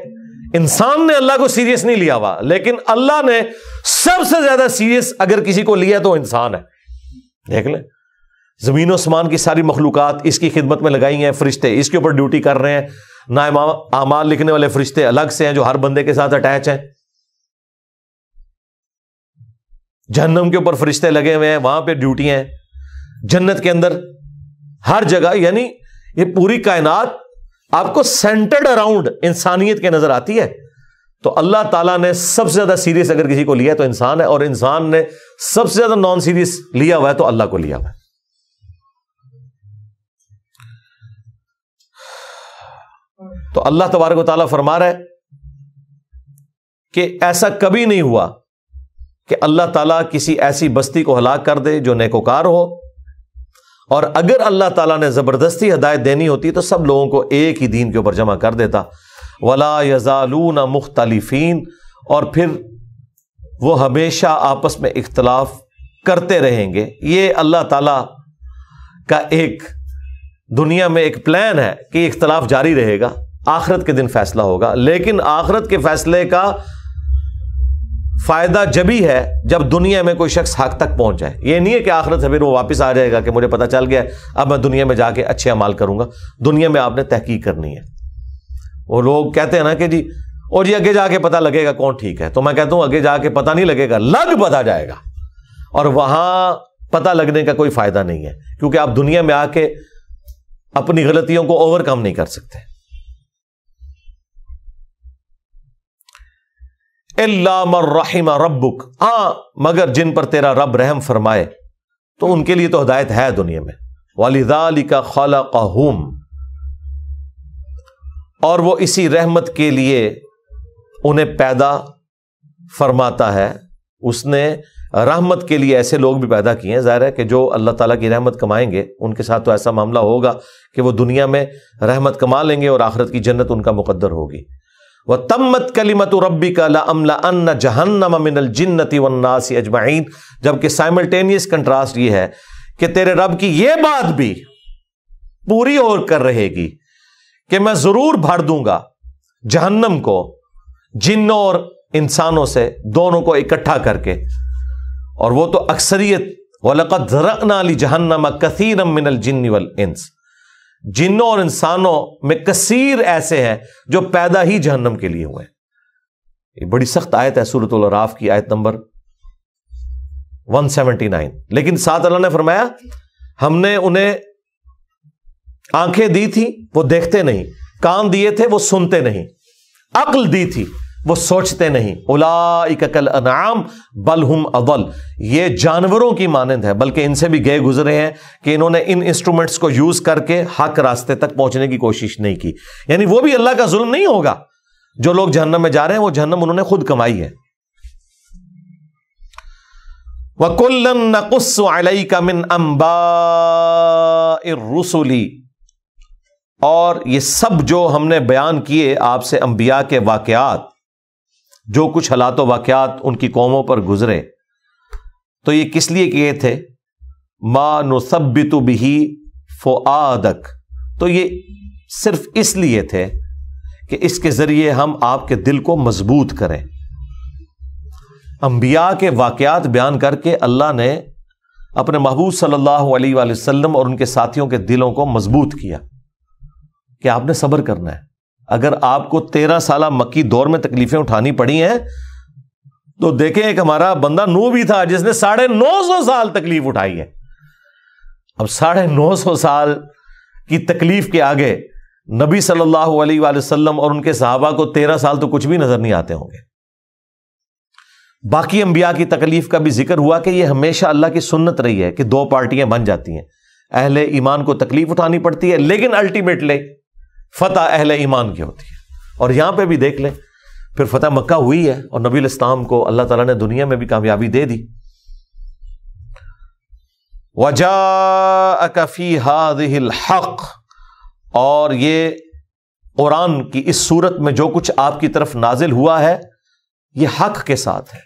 Speaker 1: انسان نے اللہ کو سیریس نہیں لیا ہوا، لیکن اللہ نے سب سے زیادہ سیریس اگر کسی کو لیا تو انسان ہے۔ دیکھ لیں، زمین و آسمان کی ساری مخلوقات اس کی خدمت میں لگائی ہیں، فرشتے اس کے اوپر ڈیوٹی کر رہے ہیں، نائب اعمال لکھنے والے فرشتے الگ سے ہیں جو ہر بندے کے ساتھ اٹیچ ہیں، جہنم کے اوپر فرشتے لگے ہوئے ہیں، وہاں پہ ڈیوٹی ہیں، جنت کے اندر ہر جگہ، یعنی یہ پوری کائنات آپ کو سینٹرڈ اراؤنڈ انسانیت کے نظر آتی ہے. تو اللہ تعالیٰ نے سب سے زیادہ سیریس اگر کسی کو لیا تو انسان ہے، اور انسان نے سب سے زیادہ نان سیریس لیا ہوا ہے تو اللہ کو لیا ہوا ہے. تو اللہ تبارک و تعالیٰ فرما رہا ہے کہ ایسا کبھی نہیں ہوا کہ اللہ تعالیٰ کسی ایسی بستی کو ہلاک کر دے جو نیکوکار ہو، اور اگر اللہ تعالیٰ نے زبردستی ہدایت دینی ہوتی تو سب لوگوں کو ایک ہی دین کے اوپر جمع کر دیتا. وَلَا يَزَالُونَ مُخْتَلِفِينَ، اور پھر وہ ہمیشہ آپس میں اختلاف کرتے رہیں گے. یہ اللہ تعالیٰ کا ایک دنیا میں ایک پلان ہے کہ اختلاف جاری رہے گا، آخرت کے دن فیصلہ ہوگا. لیکن آخرت کے فیصلے کا فائدہ جبھی ہے جب دنیا میں کوئی شخص حق تک پہنچ جائے. یہ نہیں ہے کہ آخرت سے پھر وہ واپس آ جائے گا کہ مجھے پتہ چل گیا اب میں دنیا میں جا کے اچھے اعمال کروں گا. دنیا میں آپ نے تحقیق کرنی ہے. وہ لوگ کہتے ہیں نا کہ جی اور یہ آگے جا کے پتہ لگے گا کون ٹھیک ہے، تو میں کہتا ہوں آگے جا کے پتہ نہیں لگے گا، لگ پتہ جائے گا، اور وہاں پتہ لگنے کا کوئی فائدہ نہیں ہے، کیونکہ آپ دنیا میں آ کے اپنی غلطیوں کو اوور کم نہیں کر سکتے. الا من رحم ربک، ہاں مگر جن پر تیرا رب رحم فرمائے تو ان کے لیے تو ہدایت ہے دنیا میں. وَلِذَلِكَ خَلَقَهُمْ، اور وہ اسی رحمت کے لیے انہیں پیدا فرماتا ہے. اس نے رحمت کے لیے ایسے لوگ بھی پیدا کیے ہیں. ظاہر ہے کہ جو اللہ تعالیٰ کی رحمت کمائیں گے ان کے ساتھ تو ایسا معاملہ ہوگا کہ وہ دنیا میں رحمت کما لیں گے اور آخرت کی جنت ان کا مقدر ہوگی. وَتَمَّتْ كَلِمَةُ رَبِّكَ لَأَمْلَأَنَّ جَهَنَّمَ مِنَ الْجِنَّةِ وَالنَّاسِ أَجْمَعِينَ، جبکہ سائملٹینیس کنٹراسٹ یہ ہے کہ تیرے رب کی یہ بات بھی پوری اور کر رہے گی کہ میں ضرور بھر دوں گا جہنم کو جنوں اور انسانوں سے، دونوں کو اکٹھا کر کے. اور وہ تو اکثریت، وَلَقَدْ ذَرَأْنَا لِجَهَنَّمَ كَثِيرًا مِنَ الْجِنِّ وَالْإِنسِ، جنوں اور انسانوں میں کثیر ایسے ہیں جو پیدا ہی جہنم کے لیے ہوئے ہیں. یہ بڑی سخت آیت ہے سورۃ الاعراف کی آیت نمبر 179. لیکن ساتھ اللہ نے فرمایا ہم نے انہیں آنکھیں دی تھی وہ دیکھتے نہیں، کان دیے تھے وہ سنتے نہیں، عقل دی تھی وہ سوچتے نہیں. اولئک کالانعام بل ہم اضل، یہ جانوروں کی مانند ہے بلکہ ان سے بھی گئے گزرے ہیں کہ انہوں نے ان انسٹرومنٹس کو یوز کر کے حق راستے تک پہنچنے کی کوشش نہیں کی. یعنی وہ بھی اللہ کا ظلم نہیں ہوگا. جو لوگ جہنم میں جا رہے ہیں وہ جہنم انہوں نے خود کمائی ہے. وَكُلًّا نَقُصُّ عَلَيْكَ مِنْ أَنْبَاءِ الرُّسُلِ، اور یہ سب جو ہم نے بیان کیے آپ سے انبیاء کے واقعات، جو کچھ حالات و واقعات ان کی قوموں پر گزرے، تو یہ کس لیے کیے تھے؟ ما نثبت به فؤادک، تو یہ صرف اس لیے تھے کہ اس کے ذریعے ہم آپ کے دل کو مضبوط کریں. انبیاء کے واقعات بیان کر کے اللہ نے اپنے محبوب صلی اللہ علیہ وآلہ وسلم اور ان کے ساتھیوں کے دلوں کو مضبوط کیا کہ آپ نے صبر کرنا ہے. اگر آپ کو 13 سالہ مکی دور میں تکلیفیں اٹھانی پڑی ہیں تو دیکھیں ایک ہمارا بندہ نوح بھی تھا جس نے 950 سال تکلیف اٹھائی ہے. اب 950 سال کی تکلیف کے آگے نبی صلی اللہ علیہ وآلہ وسلم اور ان کے صحابہ کو 13 سال تو کچھ بھی نظر نہیں آتے ہوں گے. باقی انبیاء کی تکلیف کا بھی ذکر ہوا کہ یہ ہمیشہ اللہ کی سنت رہی ہے کہ 2 پارٹیاں بن جاتی ہیں. اہل ایمان کو تکلیف اٹھانی پڑتی ہے لیکن الٹیمیٹلی فتح اہل ایمان کی ہوتی ہے. اور یہاں پہ بھی دیکھ لیں پھر فتح مکہ ہوئی ہے اور نبی علیہ السلام کو اللہ تعالیٰ نے دنیا میں بھی کامیابی دے دی. وَجَاءَكَ فِي هَذِهِ الْحَقِّ، اور یہ قرآن کی اس صورت میں جو کچھ آپ کی طرف نازل ہوا ہے یہ حق کے ساتھ ہے،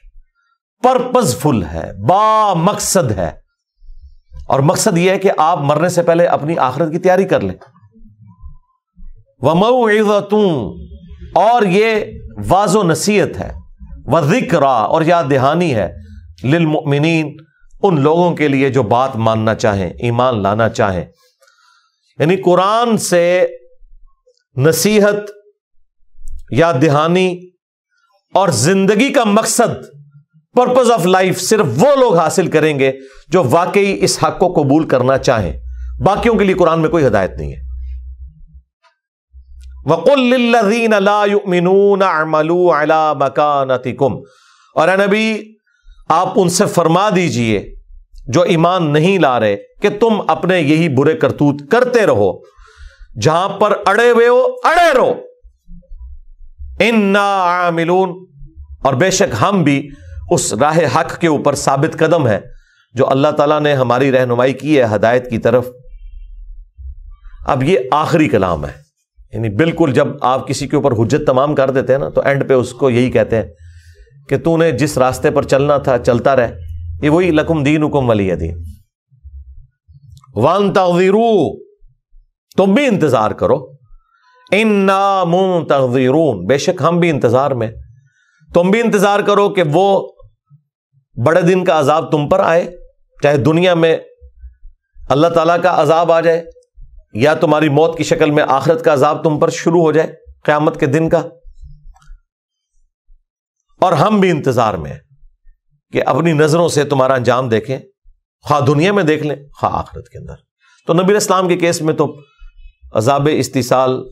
Speaker 1: پرپز فل ہے، با مقصد ہے. اور مقصد یہ ہے کہ آپ مرنے سے پہلے اپنی آخرت کی تیاری کر لیں. وَمَوْعِظَةٌ، اور یہ واضح و نصیحت ہے، وَذِکْرَى، اور یاد دہانی ہے، لِلْمُؤْمِنِينَ، ان لوگوں کے لیے جو بات ماننا چاہیں، ایمان لانا چاہیں. یعنی قرآن سے نصیحت، یاد دہانی اور زندگی کا مقصد، پرپز آف لائف صرف وہ لوگ حاصل کریں گے جو واقعی اس حق کو قبول کرنا چاہیں. باقیوں کے لیے قرآن میں کوئی ہدایت نہیں ہے. وَقُلْ لِلَّذِينَ لَا يُؤْمِنُونَ اعْمَلُوا عَلَى مَكَانَتِكُمْ، اور اے نبی آپ ان سے فرما دیجئے جو ایمان نہیں لا رہے کہ تم اپنے یہی برے کرتوت کرتے رہو، جہاں پر اڑے ہوئے ہو اڑے رہو. اِنَّا عَامِلُونَ، اور بے شک ہم بھی اس راہ حق کے اوپر ثابت قدم ہے جو اللہ تعالیٰ نے ہماری رہنمائی کی ہے ہدایت کی طرف. اب یہ آخری کلام ہے، یعنی بالکل جب آپ کسی کے اوپر حجت تمام کر دیتے ہیں نا، تو اینڈ پہ اس کو یہی کہتے ہیں کہ تو نے جس راستے پر چلنا تھا چلتا رہ. یہ وہی لکم دینکم ولی دین. وانتظروا، تم بھی انتظار کرو. انا منتظرون، بے شک ہم بھی انتظار میں. تم بھی انتظار کرو کہ وہ بڑے دن کا عذاب تم پر آئے، چاہے دنیا میں اللہ تعالیٰ کا عذاب آ جائے یا تمہاری موت کی شکل میں آخرت کا عذاب تم پر شروع ہو جائے قیامت کے دن کا. اور ہم بھی انتظار میں ہیں کہ اپنی نظروں سے تمہارا انجام دیکھیں، خواہ دنیا میں دیکھ لیں خواہ آخرت کے اندر. تو نبی اسلام کے کیس میں تو عذاب استیصال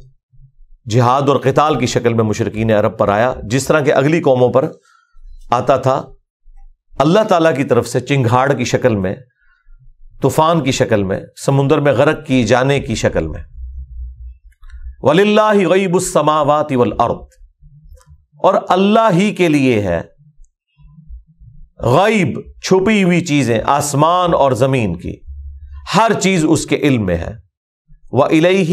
Speaker 1: جہاد اور قتال کی شکل میں مشرکین عرب پر آیا، جس طرح کہ اگلی قوموں پر آتا تھا اللہ تعالیٰ کی طرف سے چنگھاڑ کی شکل میں، طوفان کی شکل میں، سمندر میں غرق کی جانے کی شکل میں. وَلِلَّهِ غَيْبُ السَّمَاوَاتِ وَالْأَرْضِ، اور اللہ ہی کے لیے ہے غیب، چھپی ہوئی چیزیں، آسمان اور زمین کی ہر چیز اس کے علم میں ہے. وَإِلَيْهِ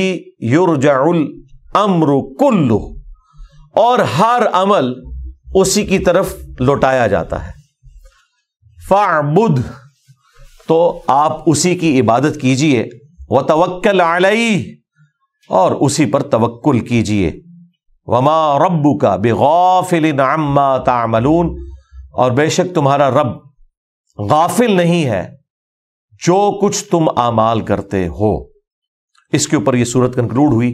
Speaker 1: يُرْجَعُ الْأَمْرُ كُلُّهُ، اور ہر عمل اسی کی طرف لوٹایا جاتا ہے. فَاعْبُدْ، تو آپ اسی کی عبادت کیجئے. وَتَوَكَّلْ عَلَيْهِ، اور اسی پر توکل کیجئے. وَمَا رَبُّكَ بِغَافِلٍ عَمَّا تَعْمَلُونَ، اور بے شک تمہارا رب غافل نہیں ہے جو کچھ تم اعمال کرتے ہو. اس کے اوپر یہ سورت کنکلوڈ ہوئی.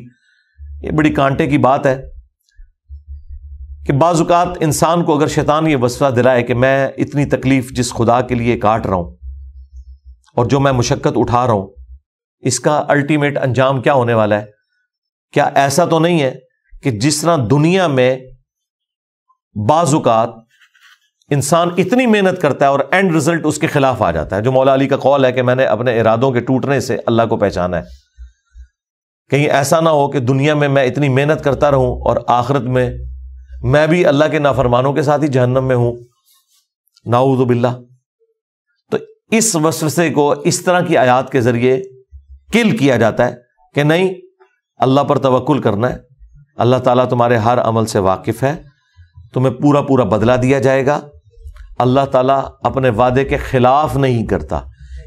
Speaker 1: یہ بڑی کانٹے کی بات ہے کہ بعض اوقات انسان کو اگر شیطان یہ وسوسہ دلائے کہ میں اتنی تکلیف جس خدا کے لیے کاٹ رہا ہوں اور جو میں مشقت اٹھا رہا ہوں، اس کا الٹیمیٹ انجام کیا ہونے والا ہے، کیا ایسا تو نہیں ہے کہ جس طرح دنیا میں بعض اوقات انسان اتنی محنت کرتا ہے اور اینڈ رزلٹ اس کے خلاف آ جاتا ہے، جو مولا علی کا قول ہے کہ میں نے اپنے ارادوں کے ٹوٹنے سے اللہ کو پہچانا ہے. کہیں ایسا نہ ہو کہ دنیا میں میں اتنی محنت کرتا رہوں اور آخرت میں بھی اللہ کے نافرمانوں کے ساتھ ہی جہنم میں ہوں، نعوذ باللہ. تو اس وسوسے کو اس طرح کی آیات کے ذریعے کل کیا جاتا ہے کہ نہیں، اللہ پر توکل کرنا ہے. اللہ تعالیٰ تمہارے ہر عمل سے واقف ہے، تمہیں پورا پورا بدلہ دیا جائے گا. اللہ تعالیٰ اپنے وعدے کے خلاف نہیں کرتا.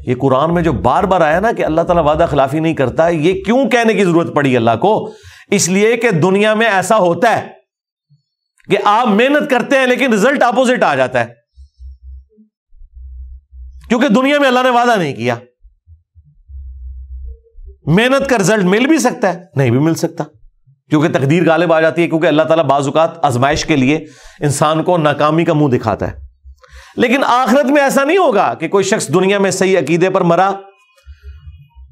Speaker 1: یہ قرآن میں جو بار بار آیا نا کہ اللہ تعالیٰ وعدہ خلافی نہیں کرتا، یہ کیوں کہنے کی ضرورت پڑی اللہ کو؟ اس لیے کہ دنیا میں ایسا ہوتا ہے کہ آپ محنت کرتے ہیں لیکن رزلٹ اپوزٹ آ جاتا ہے، کیونکہ دنیا میں اللہ نے وعدہ نہیں کیا. محنت کا رزلٹ مل بھی سکتا ہے، نہیں بھی مل سکتا، کیونکہ تقدیر غالب آ جاتی ہے. کیونکہ اللہ تعالیٰ بعض اوقات آزمائش کے لیے انسان کو ناکامی کا منہ دکھاتا ہے. لیکن آخرت میں ایسا نہیں ہوگا کہ کوئی شخص دنیا میں صحیح عقیدے پر مرا،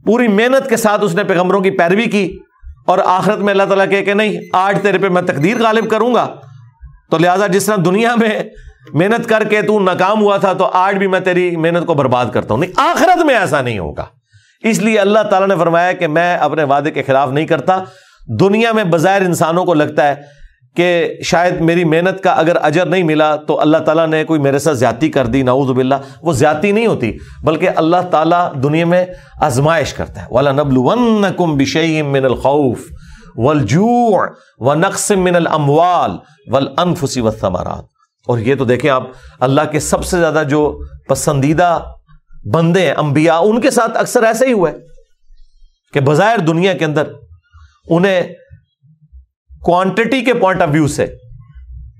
Speaker 1: پوری محنت کے ساتھ اس نے پیغمبروں کی پیروی کی، اور آخرت میں اللہ تعالیٰ کہے کہ نہیں، آج تیرے پہ میں تقدیر غالب کروں گا، تو لہٰذا جس طرح دنیا میں محنت کر کے تو ناکام ہوا تھا تو آج بھی میں تیری محنت کو برباد کرتا ہوں. نہیں، آخرت میں ایسا نہیں ہوگا. اس لیے اللہ تعالیٰ نے فرمایا کہ میں اپنے وعدے کے خلاف نہیں کرتا. دنیا میں بظاہر انسانوں کو لگتا ہے کہ شاید میری محنت کا اگر اجر نہیں ملا تو اللہ تعالیٰ نے کوئی میرے ساتھ زیادتی کر دی، نعوذ باللہ. وہ زیادتی نہیں ہوتی، بلکہ اللہ تعالیٰ دنیا میں آزمائش کرتا ہے. وَلَنَبْلُوَنَّكُمْ بِشَيْءٍ مِّنَ الْخَوْفِ وَالْجُوعِ وَنَقْصٍ مِّنَ الْأَمْوَالِ وَالْأَنفُسِ وَالثَّمَرَاتِ. اور یہ تو دیکھیں آپ، اللہ کے سب سے زیادہ جو پسندیدہ بندے ہیں انبیاء، ان کے ساتھ اکثر ایسے ہی ہوا ہے کہ بظاہر دنیا کے اندر انہیں کوانٹٹی کے پوائنٹ آف ویو سے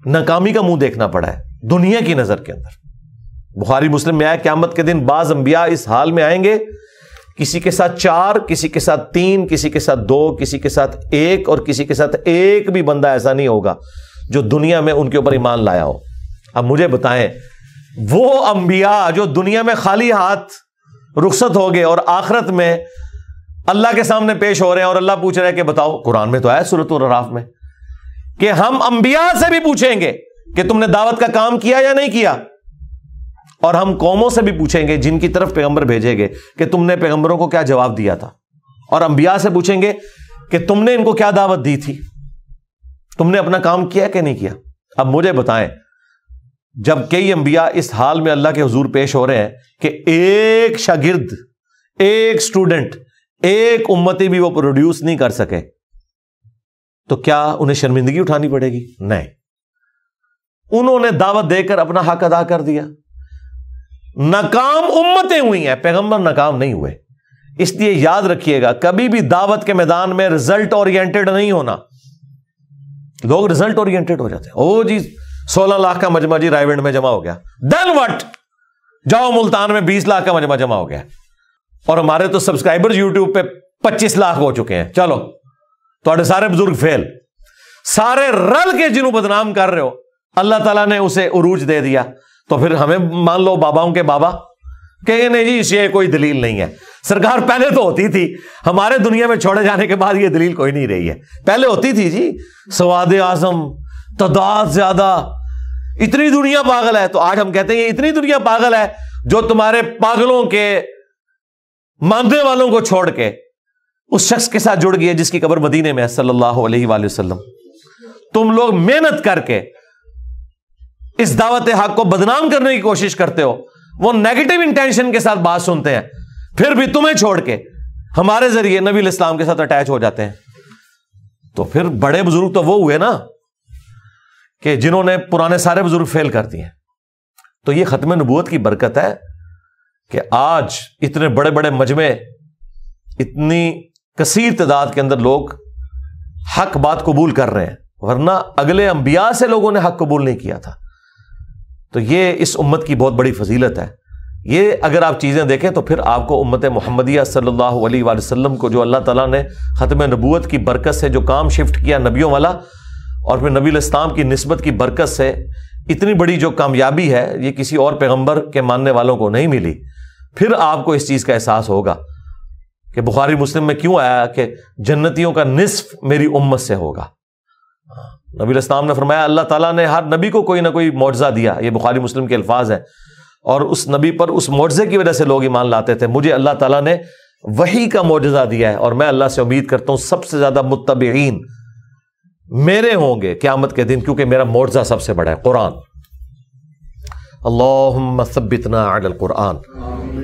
Speaker 1: ناکامی کا منہ دیکھنا پڑا ہے دنیا کی نظر کے اندر، بخاری مسلم میں آیا قیامت کے دن بعض انبیاء اس حال میں آئیں گے، کسی کے ساتھ 4، کسی کے ساتھ 3، کسی کے ساتھ 2، کسی کے ساتھ 1، اور کسی کے ساتھ ایک بھی بندہ ایسا نہیں ہوگا جو دنیا میں ان کے اوپر ایمان لایا ہو۔ اب مجھے بتائیں، وہ انبیاء جو دنیا میں خالی ہاتھ رخصت ہو گئے اور آخرت میں اللہ کے سامنے پیش ہو رہے ہیں، اور اللہ پوچھ رہا ہے کہ بتاؤ، قرآن میں تو آیا سورۃ الاعراف میں کہ ہم انبیاء سے بھی پوچھیں گے کہ تم نے دعوت کا کام کیا یا نہیں کیا، اور ہم قوموں سے بھی پوچھیں گے جن کی طرف پیغمبر بھیجے گے کہ تم نے پیغمبروں کو کیا جواب دیا تھا، اور انبیاء سے پوچھیں گے کہ تم نے ان کو کیا دعوت دی تھی، تم نے اپنا کام کیا کہ نہیں کیا۔ اب مجھے بتائیں، جب کئی انبیاء اس حال میں اللہ کے حضور پیش ہو رہے ہیں کہ ایک شاگرد، ایک سٹوڈنٹ، ایک امتی بھی وہ پروڈیوس نہیں کر سکے، تو کیا انہیں شرمندگی اٹھانی پڑے گی؟ نہیں، انہوں نے دعوت دے کر اپنا حق ادا کر دیا۔ ناکام امتیں ہوئی ہیں، پیغمبر ناکام نہیں ہوئے۔ اس لیے یاد رکھیے گا، کبھی بھی دعوت کے میدان میں رزلٹ اورینٹڈ نہیں ہونا۔ لوگ رزلٹ اورینٹڈ ہو جاتے ہیں، او جی 16 لاکھ کا مجمع جی رائے ونڈ میں جمع ہو گیا، دین وٹ، جاؤ ملتان میں 20 لاکھ کا مجمع جمع ہو گیا، اور ہمارے تو سبسکرائبر یوٹیوب پہ 25 لاکھ ہو چکے ہیں، چلو تھوڑے سارے بزرگ فیل، سارے رل کے جنہوں بدنام کر رہے ہو، اللہ تعالیٰ نے اسے عروج دے دیا، تو پھر ہمیں مان لو باباؤں کے بابا کہ نہیں جی اسے کوئی دلیل نہیں ہے۔ سرکار پہلے تو ہوتی تھی، ہمارے دنیا میں چھوڑے جانے کے بعد یہ دلیل کوئی نہیں رہی ہے، پہلے ہوتی تھی جی، سواد اعظم، تعداد زیادہ، اتنی دنیا پاگل ہے۔ تو آج ہم کہتے ہیں یہ اتنی دنیا پاگل ہے جو تمہارے پاگلوں کے ماننے والوں کو چھوڑ کے اس شخص کے ساتھ جڑ گئی ہے جس کی قبر مدینے میں ہے صلی اللہ علیہ وآلہ وسلم۔ تم لوگ محنت کر کے اس دعوت حق کو بدنام کرنے کی کوشش کرتے ہو، وہ نیگیٹو انٹینشن کے ساتھ بات سنتے ہیں، پھر بھی تمہیں چھوڑ کے ہمارے ذریعے نبی الاسلام کے ساتھ اٹیچ ہو جاتے ہیں۔ تو پھر بڑے بزرگ تو وہ ہوئے نا کہ جنہوں نے پرانے سارے بزرگ فیل کر دیے۔ تو یہ ختم نبوت کی برکت ہے کہ آج اتنے بڑے بڑے مجمع، اتنی کثیر تعداد کے اندر لوگ حق بات قبول کر رہے ہیں، ورنہ اگلے انبیاء سے لوگوں نے حق قبول نہیں کیا تھا۔ تو یہ اس امت کی بہت بڑی فضیلت ہے۔ یہ اگر آپ چیزیں دیکھیں تو پھر آپ کو امت محمدیہ صلی اللہ علیہ وآلہ وسلم کو جو اللہ تعالیٰ نے ختم نبوت کی برکت سے جو کام شفٹ کیا نبیوں والا، اور پھر نبی الاسلام کی نسبت کی برکت سے اتنی بڑی جو کامیابی ہے، یہ کسی اور پیغمبر کے ماننے والوں کو نہیں ملی۔ پھر آپ کو اس چیز کا احساس ہوگا کہ بخاری مسلم میں کیوں آیا کہ جنتیوں کا نصف میری امت سے ہوگا۔ نبی الاسلام نے فرمایا اللہ تعالیٰ نے ہر نبی کو کوئی نہ کوئی معجزہ دیا، یہ بخاری مسلم کے الفاظ ہیں، اور اس نبی پر اس معجزے کی وجہ سے لوگ ایمان لاتے تھے۔ مجھے اللہ تعالیٰ نے وحی کا معجزہ دیا ہے، اور میں اللہ سے امید کرتا ہوں سب سے زیادہ متبعین میرے ہوں گے قیامت کے دن، کیونکہ میرا معجزہ سب سے بڑا ہے، قرآن۔ اللہم ثبتنا علی القرآن۔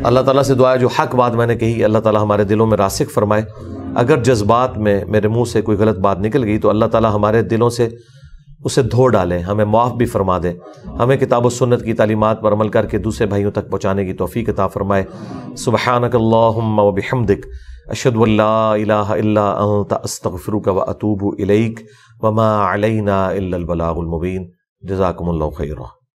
Speaker 1: اللہ تعالیٰ سے دعا ہے جو حق بات میں نے کہی اللہ تعالیٰ ہمارے دلوں میں راسخ فرمائے۔ اگر جذبات میں میرے منہ سے کوئی غلط بات نکل گئی تو اللہ تعالیٰ ہمارے دلوں سے اسے دھو ڈالے، ہمیں معاف بھی فرما دے، ہمیں کتاب و سنت کی تعلیمات پر عمل کر کے دوسرے بھائیوں تک پہنچانے کی توفیق عطا فرمائے۔ سبحانک اللہم و بحمدک، اشہد ان لا الہ الا انت، استغفرک و اتوب الیک، وما علینا الا البلاغ المبین۔ جزاکم اللہ خیرا۔